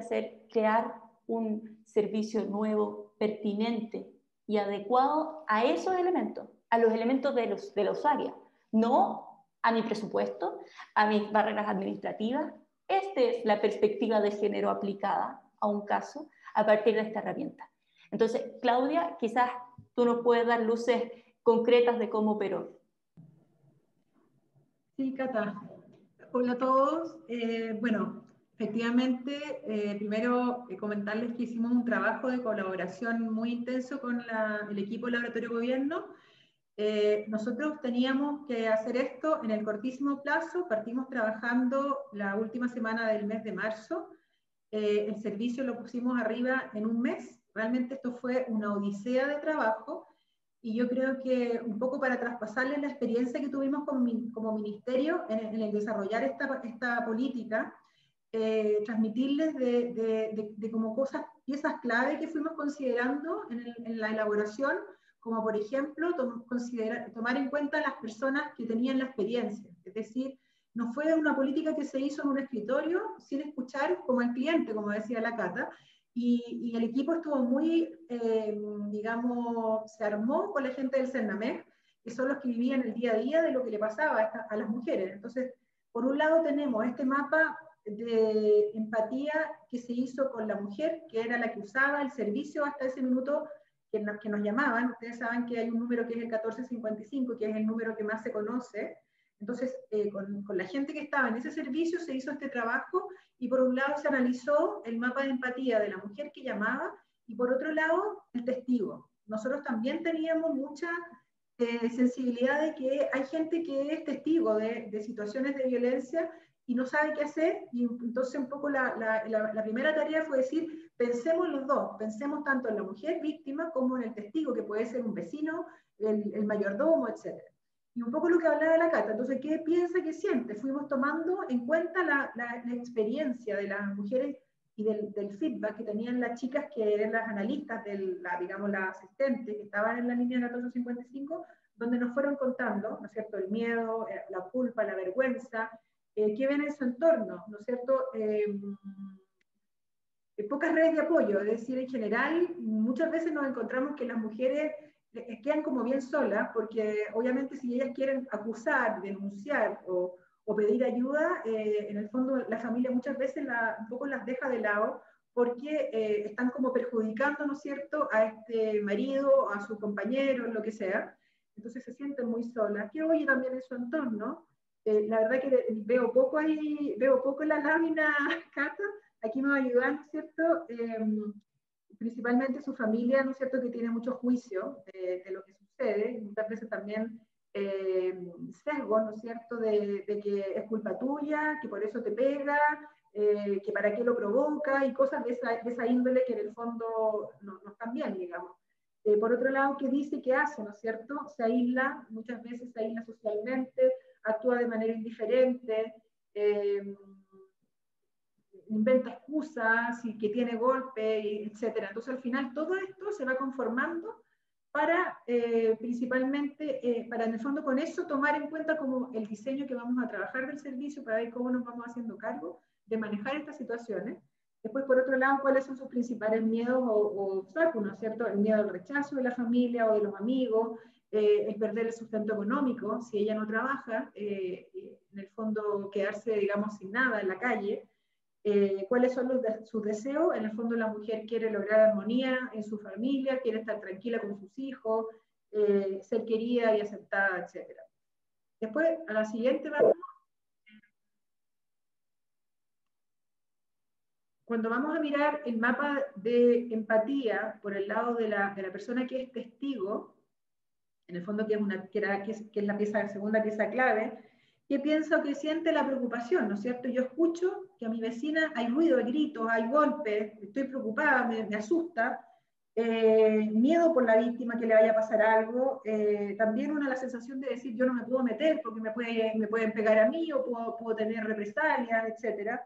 crear un servicio nuevo, pertinente y adecuado a esos elementos, a los elementos de la usuaria, no a mi presupuesto, a mis barreras administrativas. Esta es la perspectiva de género aplicada a un caso a partir de esta herramienta. Entonces, Claudia, quizás tú nos puedes dar luces concretas de cómo operó. Sí, Cata. Hola a todos. Bueno, efectivamente, primero comentarles que hicimos un trabajo de colaboración muy intenso con el equipo del Laboratorio Gobierno. Nosotros teníamos que hacer esto en el cortísimo plazo, partimos trabajando la última semana del mes de marzo, el servicio lo pusimos arriba en un mes, realmente esto fue una odisea de trabajo, y yo creo que un poco para traspasarles la experiencia que tuvimos como ministerio en el desarrollar esta política, transmitirles de como piezas clave que fuimos considerando en la elaboración, como por ejemplo tomar en cuenta a las personas que tenían la experiencia, es decir, no fue una política que se hizo en un escritorio sin escuchar como al cliente, como decía la Cata, y el equipo estuvo muy, digamos, se armó con la gente del CERNAMEC, que son los que vivían el día a día de lo que le pasaba a las mujeres. Entonces, por un lado tenemos este mapa de empatía que se hizo con la mujer, que era la que usaba el servicio hasta ese minuto que nos llamaban. Ustedes saben que hay un número que es el 1455, que es el número que más se conoce. Entonces, con la gente que estaba en ese servicio se hizo este trabajo, y por un lado se analizó el mapa de empatía de la mujer que llamaba, y por otro lado el testigo. Nosotros también teníamos mucha sensibilidad de que hay gente que es testigo de situaciones de violencia y no sabe qué hacer, y entonces un poco la primera tarea fue decir, pensemos los dos, pensemos tanto en la mujer víctima como en el testigo, que puede ser un vecino, el mayordomo, etc. Y un poco lo que hablaba la Cata, entonces, ¿qué piensa, qué siente? Fuimos tomando en cuenta la experiencia de las mujeres y del feedback que tenían las chicas que eran las analistas, digamos, las asistentes que estaban en la línea 1455, donde nos fueron contando, ¿no es cierto?, el miedo, la culpa, la vergüenza, qué ven en su entorno, ¿no es cierto?, pocas redes de apoyo, es decir, en general, muchas veces nos encontramos que las mujeres quedan como bien solas, porque obviamente si ellas quieren acusar, denunciar o pedir ayuda, en el fondo la familia muchas veces un poco las deja de lado, porque están como perjudicando, ¿no es cierto?, a este marido, a su compañero, lo que sea. Entonces se sienten muy solas. ¿Qué oye también en su entorno? La verdad que veo poco en la lámina, Cata. Aquí me va a ayudar, ¿no es cierto?, principalmente su familia, ¿no es cierto?, que tiene mucho juicio de lo que sucede, muchas veces también sesgo, ¿no es cierto?, de que es culpa tuya, que por eso te pega, que para qué lo provoca, y cosas de esa índole que en el fondo no están bien, digamos. Por otro lado, ¿qué dice y qué hace, ¿no es cierto? Se aísla, muchas veces se aísla socialmente, actúa de manera indiferente, inventa excusas y que tiene golpe, etc. Entonces, al final, todo esto se va conformando para, principalmente, para en el fondo con eso tomar en cuenta como el diseño que vamos a trabajar del servicio, para ver cómo nos vamos haciendo cargo de manejar estas situaciones. Después, por otro lado, cuáles son sus principales miedos o obstáculos, ¿no es cierto? El miedo al rechazo de la familia o de los amigos, el perder el sustento económico, si ella no trabaja, en el fondo quedarse, digamos, sin nada en la calle. Cuáles son sus deseos. En el fondo la mujer quiere lograr armonía en su familia, quiere estar tranquila con sus hijos, ser querida y aceptada, etc. Después, a la siguiente vamos. Cuando vamos a mirar el mapa de empatía por el lado de la persona que es testigo, en el fondo que es la segunda pieza clave, ¿qué piensa o qué siente la preocupación? ¿No es cierto? Yo escucho que a mi vecina hay ruido, hay gritos, hay golpes, estoy preocupada, me asusta, miedo por la víctima que le vaya a pasar algo, también la sensación de decir yo no me puedo meter porque me pueden pegar a mí o puedo tener represalias, etc.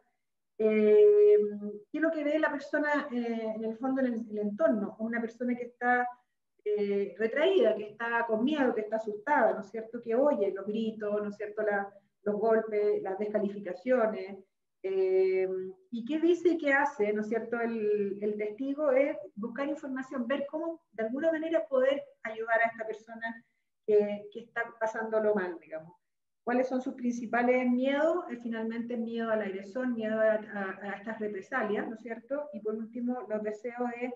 ¿Qué es lo que ve la persona en el fondo en el entorno? Una persona que está retraída, que está con miedo, que está asustada, ¿no es cierto?, que oye los gritos, ¿no es cierto?, los golpes, las descalificaciones. ¿Y qué dice y qué hace, ¿no es cierto?, el testigo? Es buscar información, ver cómo de alguna manera poder ayudar a esta persona que está pasándolo mal, digamos. ¿Cuáles son sus principales miedos? Finalmente, miedo al agresor, miedo a estas represalias, ¿no es cierto? Y por último, los deseos es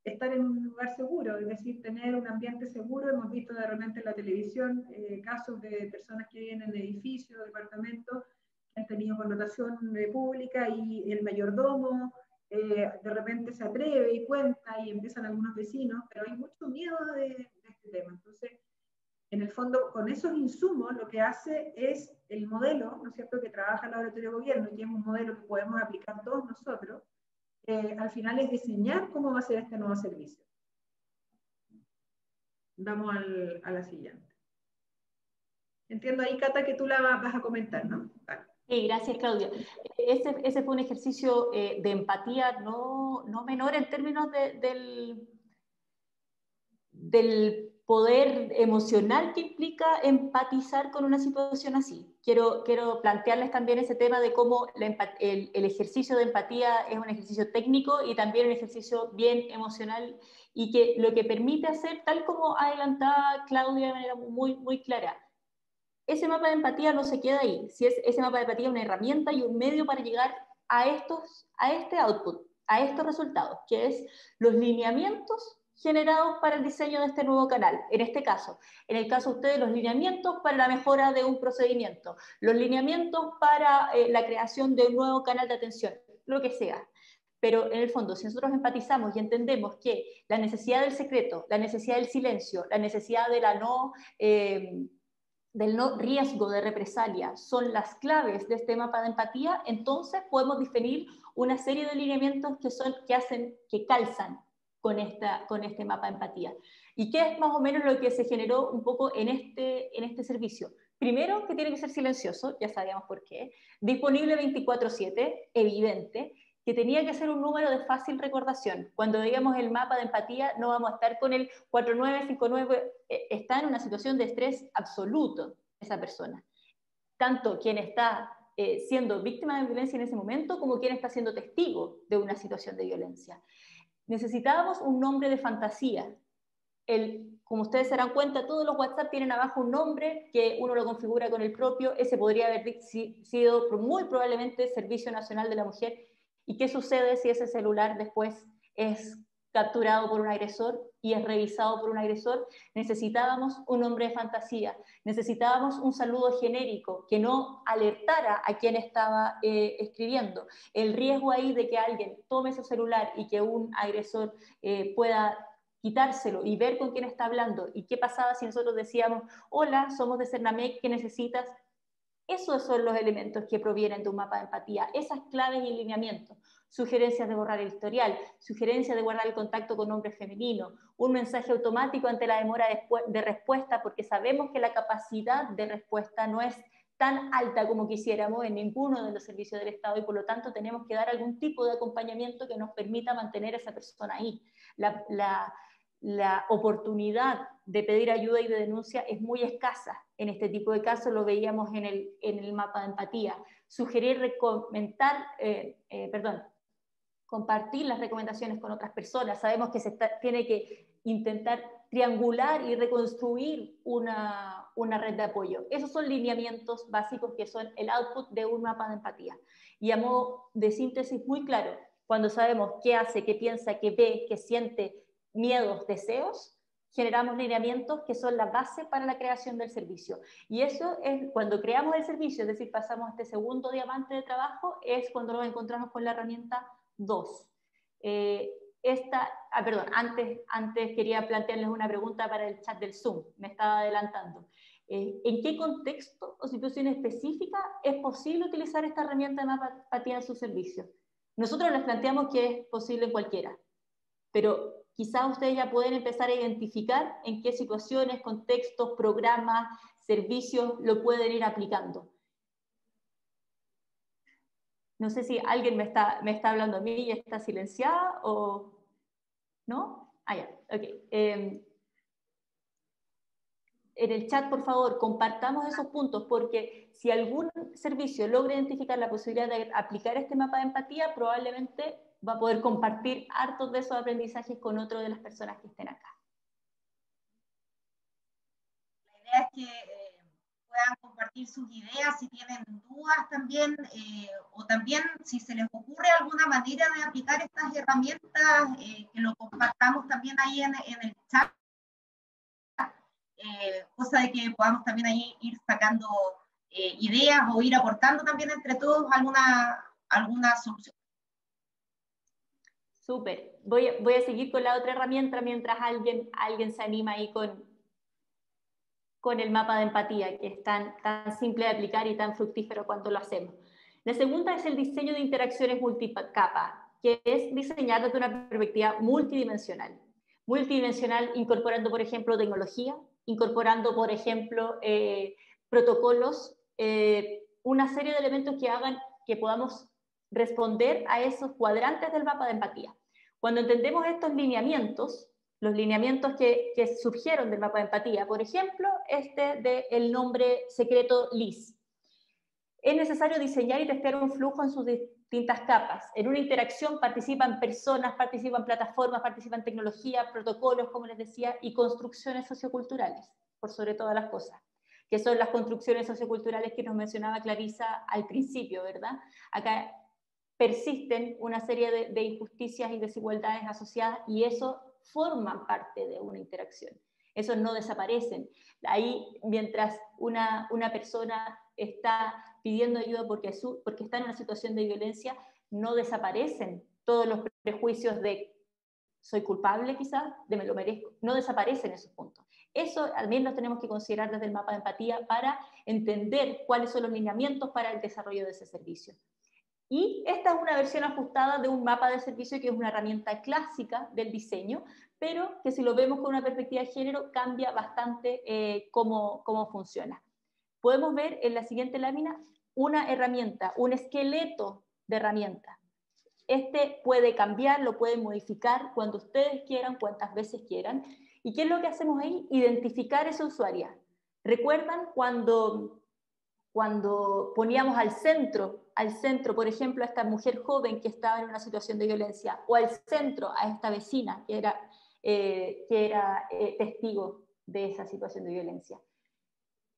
estar en un lugar seguro, es decir, tener un ambiente seguro. Hemos visto de repente en la televisión casos de personas que viven en edificios, departamentos, que han tenido connotación pública y el mayordomo de repente se atreve y cuenta y empiezan algunos vecinos, pero hay mucho miedo de este tema. Entonces, en el fondo, con esos insumos, lo que hace es el modelo, ¿no es cierto?, que trabaja el Laboratorio de Gobierno, y es un modelo que podemos aplicar todos nosotros, al final es diseñar cómo va a ser este nuevo servicio. Vamos a la siguiente. Entiendo ahí, Cata, que tú la vas a comentar, ¿no? Vale. Sí, gracias, Claudia. Ese fue un ejercicio de empatía no menor en términos del poder emocional que implica empatizar con una situación así. Quiero plantearles también ese tema de cómo el ejercicio de empatía es un ejercicio técnico y también un ejercicio bien emocional, y que lo que permite hacer, tal como adelantaba Claudia de manera muy, muy clara, ese mapa de empatía no se queda ahí. Si ese mapa de empatía es una herramienta y un medio para llegar a este output, a estos resultados, que es los lineamientos generados para el diseño de este nuevo canal. En este caso, en el caso de ustedes, los lineamientos para la mejora de un procedimiento, los lineamientos para la creación de un nuevo canal de atención, lo que sea. Pero en el fondo, si nosotros empatizamos y entendemos que la necesidad del secreto, la necesidad del silencio, la necesidad de la del no riesgo de represalia son las claves de este mapa de empatía, entonces podemos definir una serie de lineamientos que calzan con este mapa de empatía. ¿Y qué es más o menos lo que se generó un poco en este servicio? Primero, que tiene que ser silencioso, ya sabíamos por qué, disponible 24/7, evidente, que tenía que ser un número de fácil recordación. Cuando veíamos el mapa de empatía, no vamos a estar con el 4959, está en una situación de estrés absoluto esa persona. Tanto quien está siendo víctima de violencia en ese momento, como quien está siendo testigo de una situación de violencia. Necesitábamos un nombre de fantasía. Como ustedes se darán cuenta, todos los WhatsApp tienen abajo un nombre que uno lo configura con el propio. Ese podría haber sido muy probablemente Servicio Nacional de la Mujer. ¿Y qué sucede si ese celular después es capturado por un agresor y es revisado por un agresor? Necesitábamos un nombre de fantasía, necesitábamos un saludo genérico que no alertara a quien estaba escribiendo. El riesgo ahí de que alguien tome su celular y que un agresor pueda quitárselo y ver con quién está hablando. ¿Y qué pasaba si nosotros decíamos, hola, somos de Cernamec, ¿qué necesitas? Esos son los elementos que provienen de un mapa de empatía, esas claves y lineamientos. Sugerencias de borrar el historial, sugerencias de guardar el contacto con hombres femeninos, un mensaje automático ante la demora de respuesta, porque sabemos que la capacidad de respuesta no es tan alta como quisiéramos en ninguno de los servicios del Estado, y por lo tanto tenemos que dar algún tipo de acompañamiento que nos permita mantener a esa persona ahí. La oportunidad de pedir ayuda y de denuncia es muy escasa. En este tipo de casos lo veíamos en el mapa de empatía. Sugerir compartir las recomendaciones con otras personas. Sabemos que tiene que intentar triangular y reconstruir una red de apoyo. Esos son lineamientos básicos que son el output de un mapa de empatía. Y a modo de síntesis muy claro, cuando sabemos qué hace, qué piensa, qué ve, qué siente, miedos, deseos, generamos lineamientos que son la base para la creación del servicio. Y eso es cuando creamos el servicio, es decir, pasamos a este segundo diamante de trabajo, es cuando nos encontramos con la herramienta 2. Antes quería plantearles una pregunta para el chat del Zoom, me estaba adelantando. ¿En qué contexto o situación específica es posible utilizar esta herramienta de mapa de empatía en su servicio? Nosotros les planteamos que es posible en cualquiera, pero quizás ustedes ya pueden empezar a identificar en qué situaciones, contextos, programas, servicios lo pueden ir aplicando. No sé si alguien me está hablando a mí y está silenciada o... ¿No? Ah, ya, ok. En el chat, por favor, compartamos esos puntos, porque si algún servicio logra identificar la posibilidad de aplicar este mapa de empatía, probablemente va a poder compartir hartos de esos aprendizajes con otras de las personas que estén acá. idea es que puedan compartir sus ideas si tienen dudas también, o también si se les ocurre alguna manera de aplicar estas herramientas, que lo compartamos también ahí en el chat, cosa de que podamos también ahí ir sacando ideas o ir aportando también entre todos alguna solución. Súper. Voy a seguir con la otra herramienta mientras alguien se anima ahí con el mapa de empatía, que es tan simple de aplicar y tan fructífero cuando lo hacemos. La segunda es el diseño de interacciones multicapa, que es diseñar desde una perspectiva multidimensional. Multidimensional incorporando, por ejemplo, tecnología, incorporando, por ejemplo, protocolos, una serie de elementos que hagan que podamos responder a esos cuadrantes del mapa de empatía. Cuando entendemos estos lineamientos, los lineamientos que surgieron del mapa de empatía, por ejemplo, del nombre secreto Liz. Es necesario diseñar y testear un flujo en sus distintas capas. En una interacción participan personas, participan plataformas, participan tecnología, protocolos, como les decía, y construcciones socioculturales, por sobre todas las cosas, que son las construcciones socioculturales que nos mencionaba Clarisa al principio, ¿verdad? Acá persisten una serie de injusticias y desigualdades asociadas, y eso forman parte de una interacción. Esos no desaparecen. Ahí, mientras una persona está pidiendo ayuda porque está en una situación de violencia, no desaparecen todos los prejuicios de soy culpable quizás, de me lo merezco, no desaparecen esos puntos. Eso también lo tenemos que considerar desde el mapa de empatía para entender cuáles son los lineamientos para el desarrollo de ese servicio. Y esta es una versión ajustada de un mapa de servicio que es una herramienta clásica del diseño, pero que si lo vemos con una perspectiva de género cambia bastante cómo funciona. Podemos ver en la siguiente lámina una herramienta, un esqueleto de herramienta. Este puede cambiar, lo pueden modificar cuando ustedes quieran, cuantas veces quieran. ¿Y qué es lo que hacemos ahí? Identificar esa usuaria. ¿Recuerdan cuando poníamos al centro, por ejemplo, a esta mujer joven que estaba en una situación de violencia, o al centro a esta vecina que era testigo de esa situación de violencia?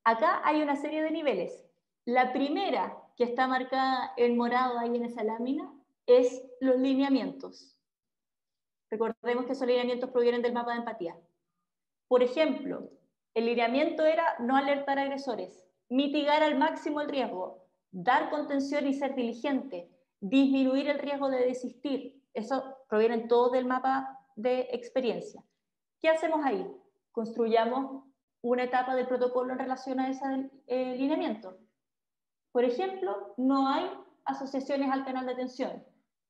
Acá hay una serie de niveles. La primera, que está marcada en morado ahí en esa lámina, es los lineamientos. Recordemos que esos lineamientos provienen del mapa de empatía. Por ejemplo, el lineamiento era no alertar a agresores, mitigar al máximo el riesgo, dar contención y ser diligente, disminuir el riesgo de desistir. Eso proviene todo del mapa de experiencia. ¿Qué hacemos ahí? Construyamos una etapa del protocolo en relación a ese lineamiento. Por ejemplo, no hay asociaciones al canal de atención.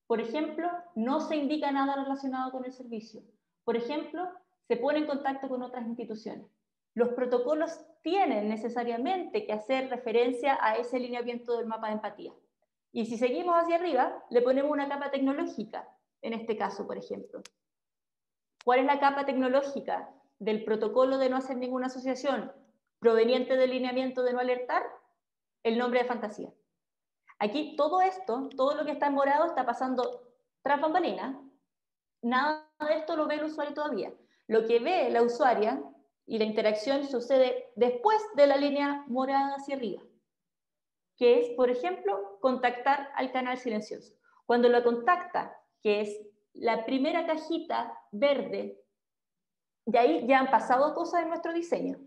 Por ejemplo, no se indica nada relacionado con el servicio. Por ejemplo, se pone en contacto con otras instituciones. Los protocolos tienen necesariamente que hacer referencia a ese lineamiento del mapa de empatía. Y si seguimos hacia arriba, le ponemos una capa tecnológica, en este caso, por ejemplo. ¿Cuál es la capa tecnológica del protocolo de no hacer ninguna asociación proveniente del lineamiento de no alertar? El nombre de fantasía. Aquí todo esto, todo lo que está en morado está pasando tras bambalinas. Nada de esto lo ve el usuario todavía. Lo que ve la usuaria y la interacción sucede después de la línea morada hacia arriba, que es, por ejemplo, contactar al canal silencioso. Cuando lo contacta, que es la primera cajita verde, y ahí ya han pasado cosas en nuestro diseño.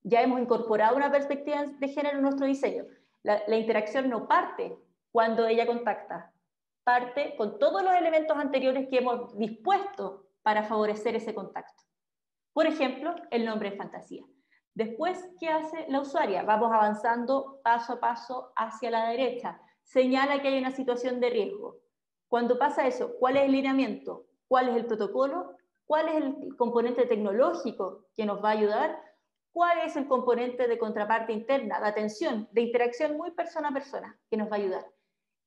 Ya hemos incorporado una perspectiva de género en nuestro diseño. La interacción no parte cuando ella contacta, parte con todos los elementos anteriores que hemos dispuesto para favorecer ese contacto. Por ejemplo, el nombre de fantasía. Después, ¿qué hace la usuaria? Vamos avanzando paso a paso hacia la derecha. Señala que hay una situación de riesgo. Cuando pasa eso, ¿cuál es el lineamiento? ¿Cuál es el protocolo? ¿Cuál es el componente tecnológico que nos va a ayudar? ¿Cuál es el componente de contraparte interna, de atención, de interacción muy persona a persona que nos va a ayudar?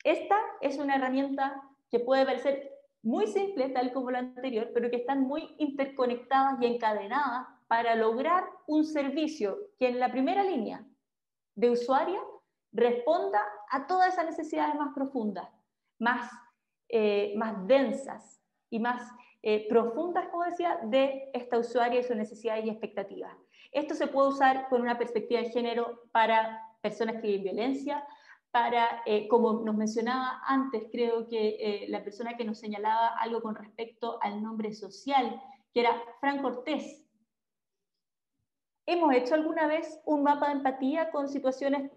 Esta es una herramienta que puede parecer muy simple, tal como la anterior, pero que están muy interconectadas y encadenadas para lograr un servicio que en la primera línea de usuario responda a todas esas necesidades más profundas, más densas y más profundas, como decía, de esta usuaria y sus necesidades y expectativas. Esto se puede usar con una perspectiva de género para personas que viven violencia, para, como nos mencionaba antes, creo que la persona que nos señalaba algo con respecto al nombre social, que era Fran Cortés. ¿Hemos hecho alguna vez un mapa de empatía con situaciones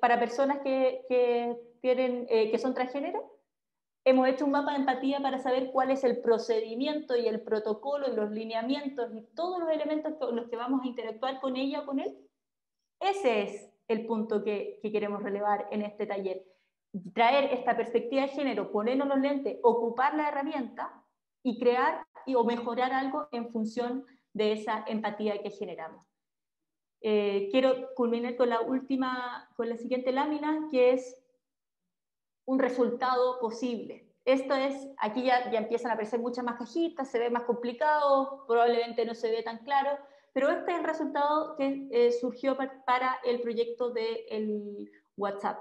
para personas que son transgénero? ¿Hemos hecho un mapa de empatía para saber cuál es el procedimiento y el protocolo y los lineamientos y todos los elementos con los que vamos a interactuar con ella o con él? Ese es el punto que queremos relevar en este taller. Traer esta perspectiva de género, ponernos los lentes, ocupar la herramienta y crear o mejorar algo en función de esa empatía que generamos. Quiero culminar con la siguiente lámina, que es un resultado posible. Esto es, aquí ya empiezan a aparecer muchas más cajitas, se ve más complicado, probablemente no se ve tan claro, pero este es el resultado que surgió para el proyecto del WhatsApp.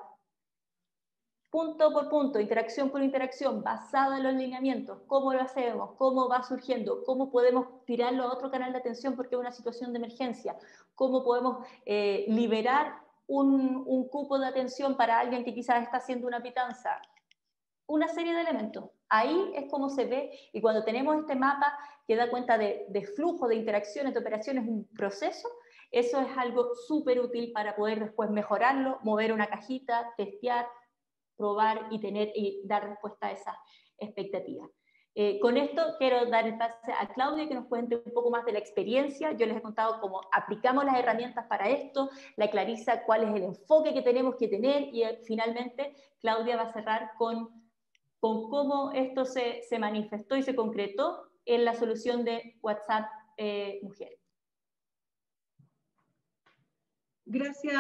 Punto por punto, interacción por interacción, basado en los lineamientos, cómo lo hacemos, cómo va surgiendo, cómo podemos tirarlo a otro canal de atención porque es una situación de emergencia, cómo podemos liberar un cupo de atención para alguien que quizás está haciendo una pitanza. Una serie de elementos. Ahí es como se ve, y cuando tenemos este mapa que da cuenta de flujo, de interacciones, de operaciones, un proceso, eso es algo súper útil para poder después mejorarlo, mover una cajita, testear, probar y dar respuesta a esas expectativas. Con esto quiero dar el pase a Claudia, que nos cuente un poco más de la experiencia. Yo les he contado cómo aplicamos las herramientas para esto, la Clarisa cuál es el enfoque que tenemos que tener, y finalmente Claudia va a cerrar con cómo esto se manifestó y se concretó en la solución de WhatsApp Mujer. Gracias,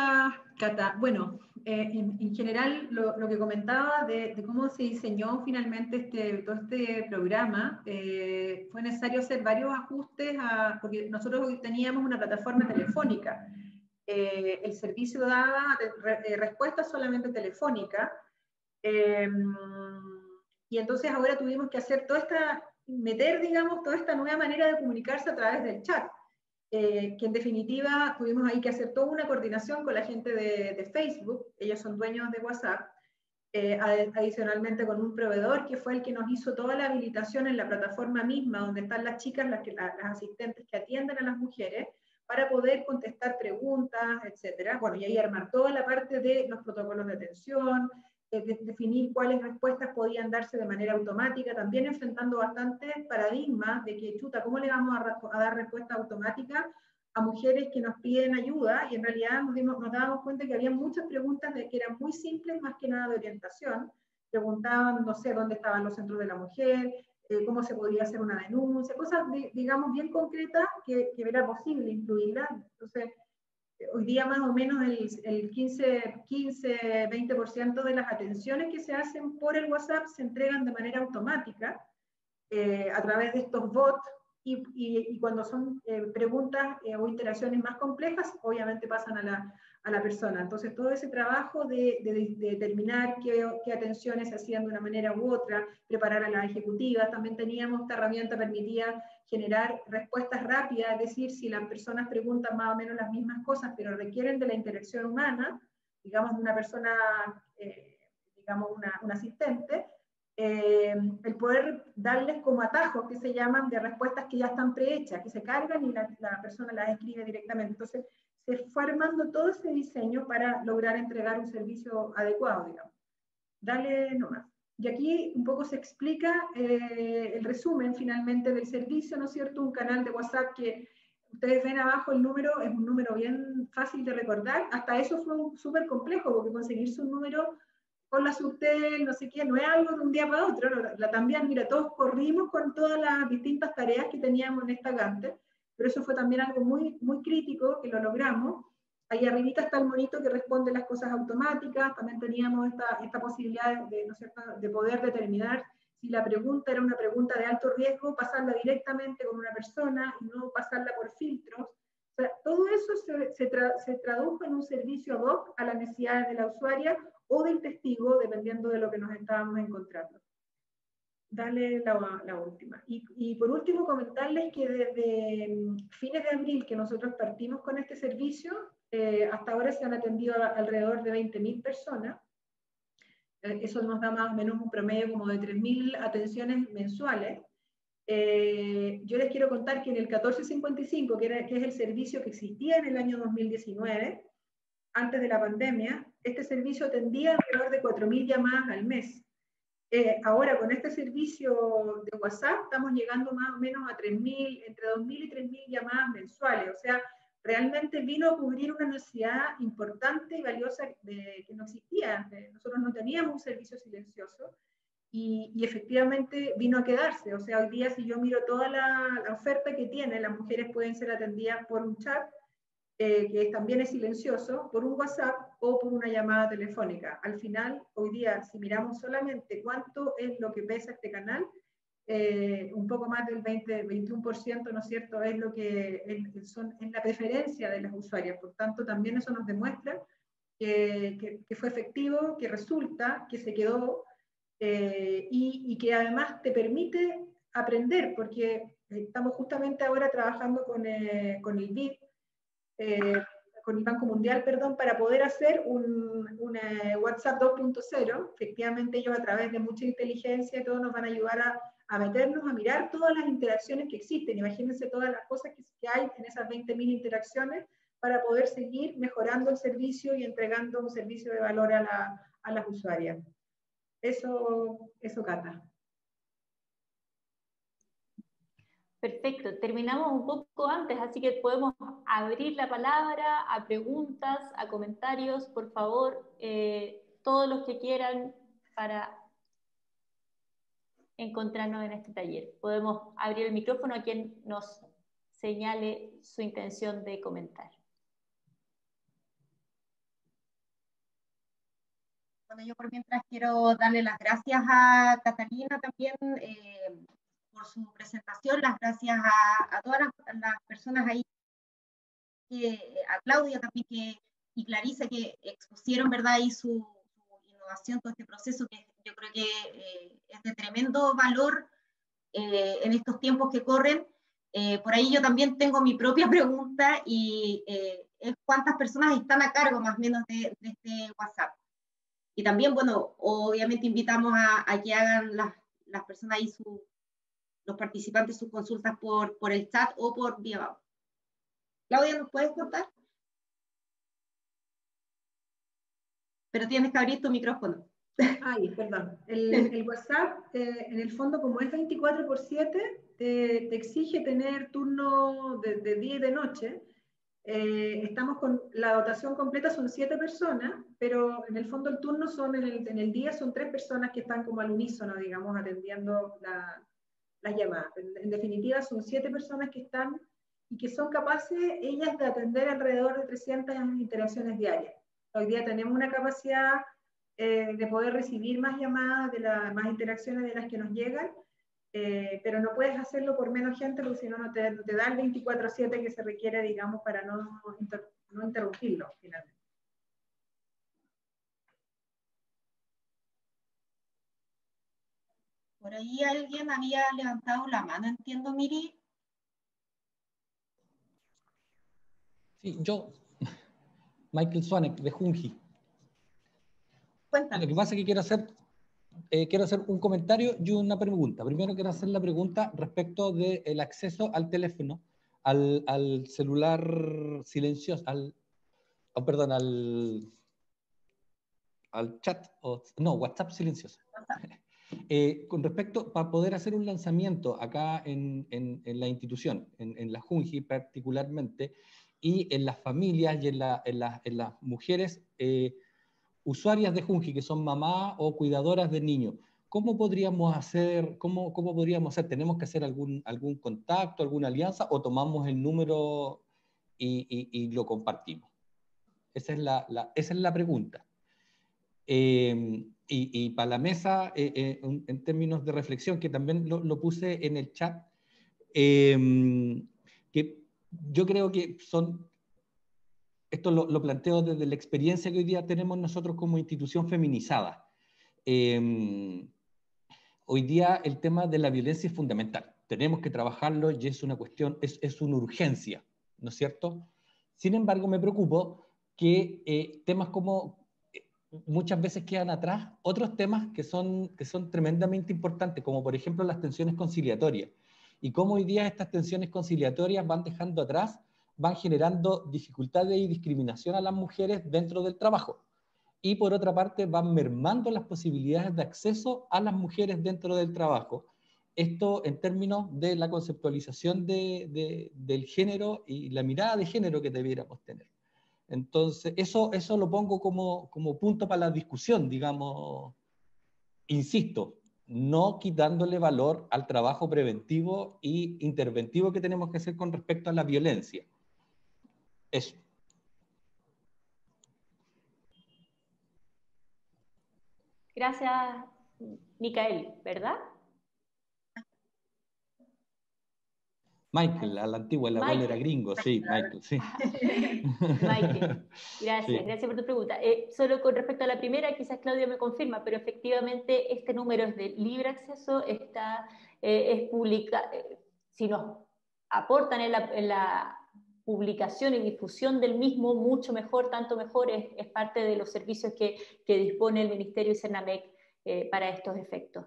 Cata. Bueno, en general lo que comentaba de cómo se diseñó finalmente todo este programa, fue necesario hacer varios ajustes porque nosotros hoy teníamos una plataforma telefónica. El servicio daba respuesta solamente telefónica, y entonces ahora tuvimos que hacer meter, digamos, toda esta nueva manera de comunicarse a través del chat. Que en definitiva tuvimos ahí que hacer toda una coordinación con la gente de Facebook, ellos son dueños de WhatsApp, adicionalmente con un proveedor que fue el que nos hizo toda la habilitación en la plataforma misma, donde están las chicas, las asistentes que atienden a las mujeres, para poder contestar preguntas, etc. Bueno, y ahí armar toda la parte de los protocolos de atención, definir cuáles respuestas podían darse de manera automática, también enfrentando bastantes paradigmas de que, chuta, ¿cómo le vamos a dar respuesta automática a mujeres que nos piden ayuda? Y en realidad nos dábamos cuenta que había muchas preguntas que eran muy simples, más que nada de orientación. Preguntaban, no sé, dónde estaban los centros de la mujer, cómo se podría hacer una denuncia, cosas, digamos, bien concretas que era posible incluirlas. Entonces, hoy día más o menos el 15-20% de las atenciones que se hacen por el WhatsApp se entregan de manera automática a través de estos bots, y cuando son preguntas o interacciones más complejas, obviamente pasan a la persona. Entonces todo ese trabajo de determinar qué atenciones se hacían de una manera u otra, preparar a las ejecutivas, también teníamos esta herramienta permitía generar respuestas rápidas, es decir, si las personas preguntan más o menos las mismas cosas, pero requieren de la interacción humana, digamos de una persona, digamos un asistente, el poder darles como atajos que se llaman de respuestas que ya están prehechas, que se cargan y la persona las escribe directamente. Entonces se fue armando todo ese diseño para lograr entregar un servicio adecuado, digamos. Dale nomás. Y aquí un poco se explica el resumen finalmente del servicio, ¿no es cierto? Un canal de WhatsApp que ustedes ven abajo, el número es un número bien fácil de recordar. Hasta eso fue súper complejo, porque conseguirse un número con la Subtel, no sé qué, no es algo de un día para otro. También, mira, todos corrimos con todas las distintas tareas que teníamos en esta Gantt, pero eso fue también algo muy, muy crítico, que lo logramos. Ahí arribita está el monito que responde las cosas automáticas. También teníamos esta posibilidad ¿no es cierto?, de poder determinar si la pregunta era una pregunta de alto riesgo, pasarla directamente con una persona y no pasarla por filtros. O sea, todo eso se tradujo en un servicio ad hoc a las necesidades de la usuaria o del testigo, dependiendo de lo que nos estábamos encontrando. darle la última. Y por último, comentarles que desde fines de abril que nosotros partimos con este servicio, hasta ahora se han atendido alrededor de 20.000 personas. Eso nos da más o menos un promedio como de 3.000 atenciones mensuales. Yo les quiero contar que en el 1455, que es el servicio que existía en el año 2019, antes de la pandemia, este servicio atendía alrededor de 4.000 llamadas al mes. Ahora con este servicio de WhatsApp estamos llegando más o menos a 3.000, entre 2.000 y 3.000 llamadas mensuales. O sea, realmente vino a cubrir una necesidad importante y valiosa que no existía. Nosotros no teníamos un servicio silencioso y efectivamente vino a quedarse. O sea, hoy día si yo miro toda la oferta que tiene, las mujeres pueden ser atendidas por un chat, que también es silencioso, por un WhatsApp o por una llamada telefónica. Al final, hoy día, si miramos solamente cuánto es lo que pesa este canal, un poco más del 21%, ¿no es cierto?, es lo que es la preferencia de las usuarias. Por tanto, también eso nos demuestra que fue efectivo, que resulta, que se quedó, y que además te permite aprender, porque estamos justamente ahora trabajando con el BID, con el Banco Mundial, perdón, para poder hacer un WhatsApp 2.0. Efectivamente, ellos a través de mucha inteligencia y todo nos van a ayudar a meternos, a mirar todas las interacciones que existen. Imagínense todas las cosas que hay en esas 20.000 interacciones para poder seguir mejorando el servicio y entregando un servicio de valor a las usuarias. Eso, Cata. Perfecto, terminamos un poco antes, así que podemos abrir la palabra a preguntas, a comentarios, por favor, todos los que quieran para encontrarnos en este taller. Podemos abrir el micrófono a quien nos señale su intención de comentar. Bueno, yo por mientras quiero darle las gracias a Catalina también por su presentación, las gracias a todas las personas ahí, a Claudia también y Clarisa que expusieron, ¿verdad?, ahí su innovación, todo este proceso que yo creo que es de tremendo valor en estos tiempos que corren. Por ahí yo también tengo mi propia pregunta y es cuántas personas están a cargo más o menos de este WhatsApp. Y también, bueno, obviamente invitamos a que hagan las personas ahí, los participantes, sus consultas por el chat o por vía voz. Claudia, ¿nos puedes contar? Pero tienes que abrir tu micrófono. Ay, perdón. El WhatsApp, en el fondo, como es 24/7, te exige tener turno de día y de noche. Estamos con la dotación completa, son 7 personas, pero en el fondo el turno en el día son 3 personas que están como al unísono, digamos, atendiendo las llamadas. En definitiva, son 7 personas que están y que son capaces ellas de atender alrededor de 300 interacciones diarias. Hoy día tenemos una capacidad de poder recibir más llamadas, más interacciones de las que nos llegan, pero no puedes hacerlo por menos gente, porque si no, no te da el 24/7 que se requiere, digamos, para no interrumpirlo finalmente. Por ahí alguien había levantado la mano, entiendo, Miri. Sí, yo, Michael Swanek, de Junji. Cuéntanos. Lo que pasa es que quiero hacer un comentario y una pregunta. Primero quiero hacer la pregunta respecto del acceso al teléfono, al celular silencioso, perdón, al chat, WhatsApp silencioso. Con respecto, para poder hacer un lanzamiento acá en la institución, en la Junji particularmente, y en las familias y en las mujeres usuarias de Junji, que son mamás o cuidadoras de niños, ¿cómo podríamos hacer? ¿Tenemos que hacer algún contacto, alguna alianza, o tomamos el número y lo compartimos? Esa es la pregunta. Y para la mesa, en términos de reflexión, que también lo puse en el chat, que yo creo que esto lo planteo desde la experiencia que hoy día tenemos nosotros como institución feminizada. hoy día el tema de la violencia es fundamental. Tenemos que trabajarlo y es una cuestión, es una urgencia, ¿no es cierto? Sin embargo, me preocupo que temas como muchas veces quedan atrás otros temas que son tremendamente importantes, como por ejemplo las tensiones conciliatorias. Y cómo hoy día estas tensiones conciliatorias van dejando atrás, van generando dificultades y discriminación a las mujeres dentro del trabajo. Y por otra parte van mermando las posibilidades de acceso a las mujeres dentro del trabajo. Esto en términos de la conceptualización del género y la mirada de género que debiéramos tener. Entonces, eso lo pongo como punto para la discusión, digamos, insisto, no quitándole valor al trabajo preventivo e interventivo que tenemos que hacer con respecto a la violencia. Eso. Gracias, Micael, ¿verdad? Michael, a la antigua, el abuelo era gringo, sí, Michael, sí. Michael, gracias, Sí. gracias por tu pregunta. Solo con respecto a la primera, quizás Claudia me confirma, pero efectivamente este número es de libre acceso, es pública, si nos aportan en la publicación y difusión del mismo, mucho mejor, tanto mejor, es parte de los servicios que dispone el Ministerio y Cernamec para estos efectos.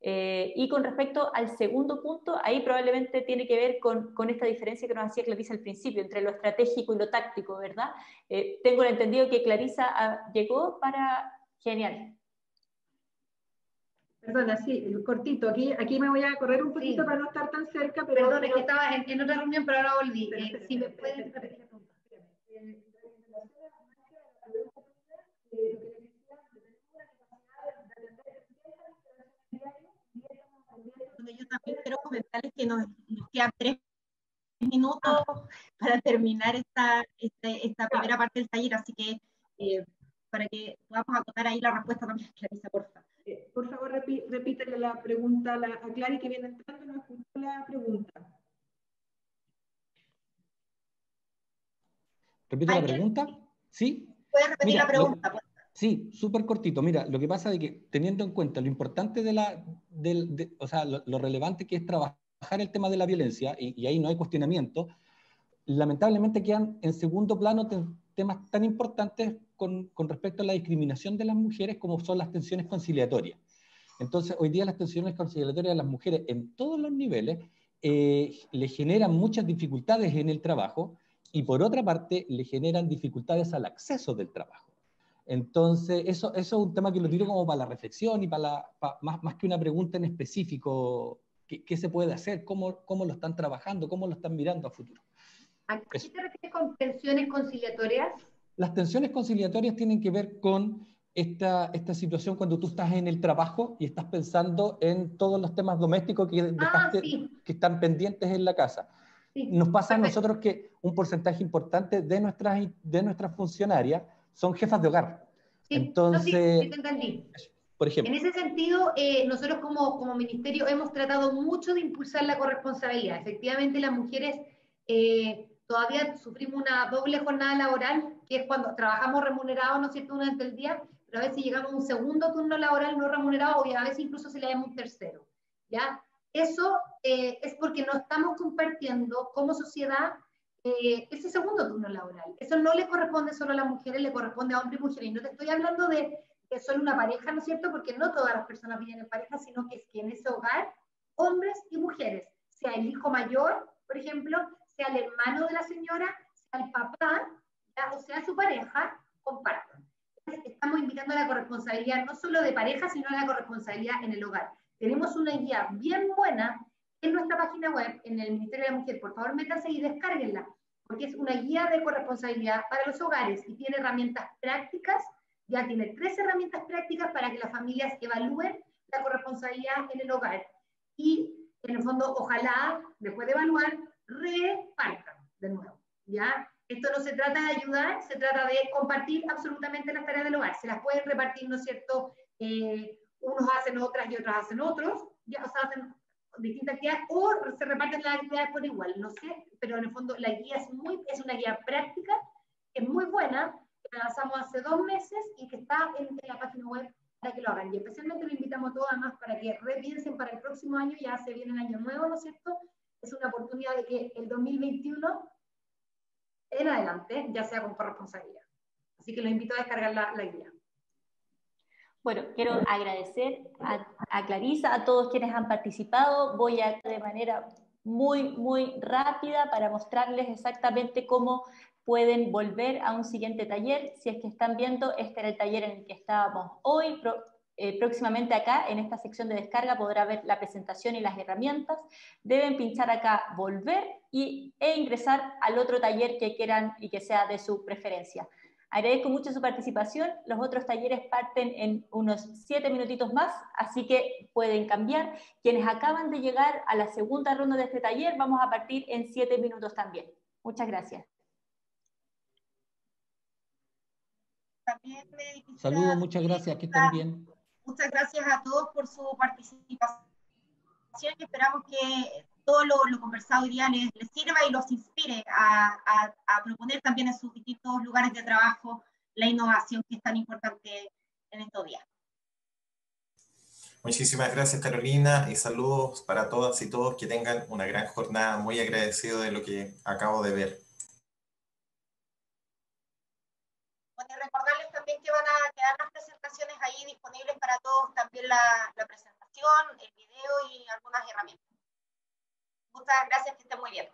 Y con respecto al segundo punto, ahí probablemente tiene que ver con esta diferencia que nos hacía Clarisa al principio, entre lo estratégico y lo táctico, ¿verdad? Tengo entendido que Clarisa llegó para... Genial. Perdona, sí, cortito, aquí me voy a correr un poquito para no estar tan cerca, pero... Perdón, es que estaba en otra reunión, pero ahora volví. Si me pueden repetir la pregunta. Yo también quiero comentarles que nos quedan 3 minutos para terminar esta primera parte del taller, así que para que podamos acotar ahí la respuesta también, Clarisa, por favor. Por favor, repítele la pregunta a Clary, que viene entrando, no escuchó la pregunta. ¿Repito la pregunta? ¿Sí? ¿Puedes repetir la pregunta? Sí, súper cortito. Mira, lo que pasa es que teniendo en cuenta lo importante o sea, lo relevante que es trabajar el tema de la violencia, y ahí no hay cuestionamiento, lamentablemente quedan en segundo plano temas tan importantes con respecto a la discriminación de las mujeres como son las tensiones conciliatorias. Entonces, hoy día las tensiones conciliatorias a las mujeres en todos los niveles le generan muchas dificultades en el trabajo y por otra parte le generan dificultades al acceso del trabajo. Entonces, eso es un tema que lo tiro como para la reflexión y más que una pregunta en específico, ¿qué se puede hacer? ¿Cómo lo están trabajando? ¿Cómo lo están mirando a futuro? ¿A qué te refieres con tensiones conciliatorias? Las tensiones conciliatorias tienen que ver con esta situación cuando tú estás en el trabajo y estás pensando en todos los temas domésticos que dejaste, que están pendientes en la casa. Sí, nos pasa a nosotros que un porcentaje importante de nuestras funcionarias son jefas de hogar. Sí, entonces, sí te entendí. Por ejemplo. En ese sentido, nosotros como ministerio hemos tratado mucho de impulsar la corresponsabilidad. Efectivamente, las mujeres todavía sufrimos una doble jornada laboral, que es cuando trabajamos remunerados, ¿no es cierto?, durante el día, pero a veces llegamos a un segundo turno laboral no remunerado y a veces incluso se le llama un tercero, ¿ya? Eso es porque no estamos compartiendo como sociedad ese segundo turno laboral. Eso no le corresponde solo a las mujeres, le corresponde a hombres y mujeres. Y no te estoy hablando de solo una pareja, ¿no es cierto? Porque no todas las personas viven en pareja, sino que es que en ese hogar, hombres y mujeres, sea el hijo mayor, por ejemplo, sea el hermano de la señora, sea el papá, ¿ya? O sea su pareja, compartan. Entonces, estamos invitando a la corresponsabilidad no solo de pareja, sino a la corresponsabilidad en el hogar. Tenemos una guía bien buena en nuestra página web, en el Ministerio de la Mujer. Por favor, métanse y descárguenla, porque es una guía de corresponsabilidad para los hogares y tiene herramientas prácticas. Ya tiene 3 herramientas prácticas para que las familias evalúen la corresponsabilidad en el hogar. Y, en el fondo, ojalá, después de evaluar, repartan de nuevo, ¿ya? Esto no se trata de ayudar, se trata de compartir absolutamente las tareas del hogar. Se las pueden repartir, ¿no es cierto? Unos hacen otras y otras hacen otros, ya, o sea, hacen distintas actividades, o se reparten las actividades por igual, no sé, pero en el fondo la guía es una guía práctica, es muy buena, que la lanzamos hace 2 meses y que está en la página web para que lo hagan. Y especialmente lo invito invitamos a todos además para que repiensen para el próximo año, ya se viene el año nuevo, ¿no es cierto? Es una oportunidad de que el 2021 en adelante ya sea con corresponsabilidad. Así que los invito a descargar la guía. Bueno, quiero agradecer a Clarisa, a todos quienes han participado. Voy a de manera muy rápida para mostrarles exactamente cómo pueden volver a un siguiente taller. Si es que están viendo, este era el taller en el que estábamos hoy. Próximamente acá, en esta sección de descarga, podrá ver la presentación y las herramientas. Deben pinchar acá volver e ingresar al otro taller que quieran y que sea de su preferencia. Agradezco mucho su participación. Los otros talleres parten en unos 7 minutitos más, así que pueden cambiar. Quienes acaban de llegar a la segunda ronda de este taller, vamos a partir en 7 minutos también. Muchas gracias. También Saludos, muchas gracias, que estén bien. Muchas gracias a todos por su participación y esperamos que todo lo conversado hoy día les sirva y los inspire a proponer también en sus distintos lugares de trabajo la innovación que es tan importante en estos días. Muchísimas gracias, Carolina, y saludos para todas y todos, que tengan una gran jornada. Muy agradecido de lo que acabo de ver. Bueno, y recordarles también que van a quedar las presentaciones ahí disponibles para todos, también la presentación, el video y algunas herramientas. Muchas gracias, que estén muy bien.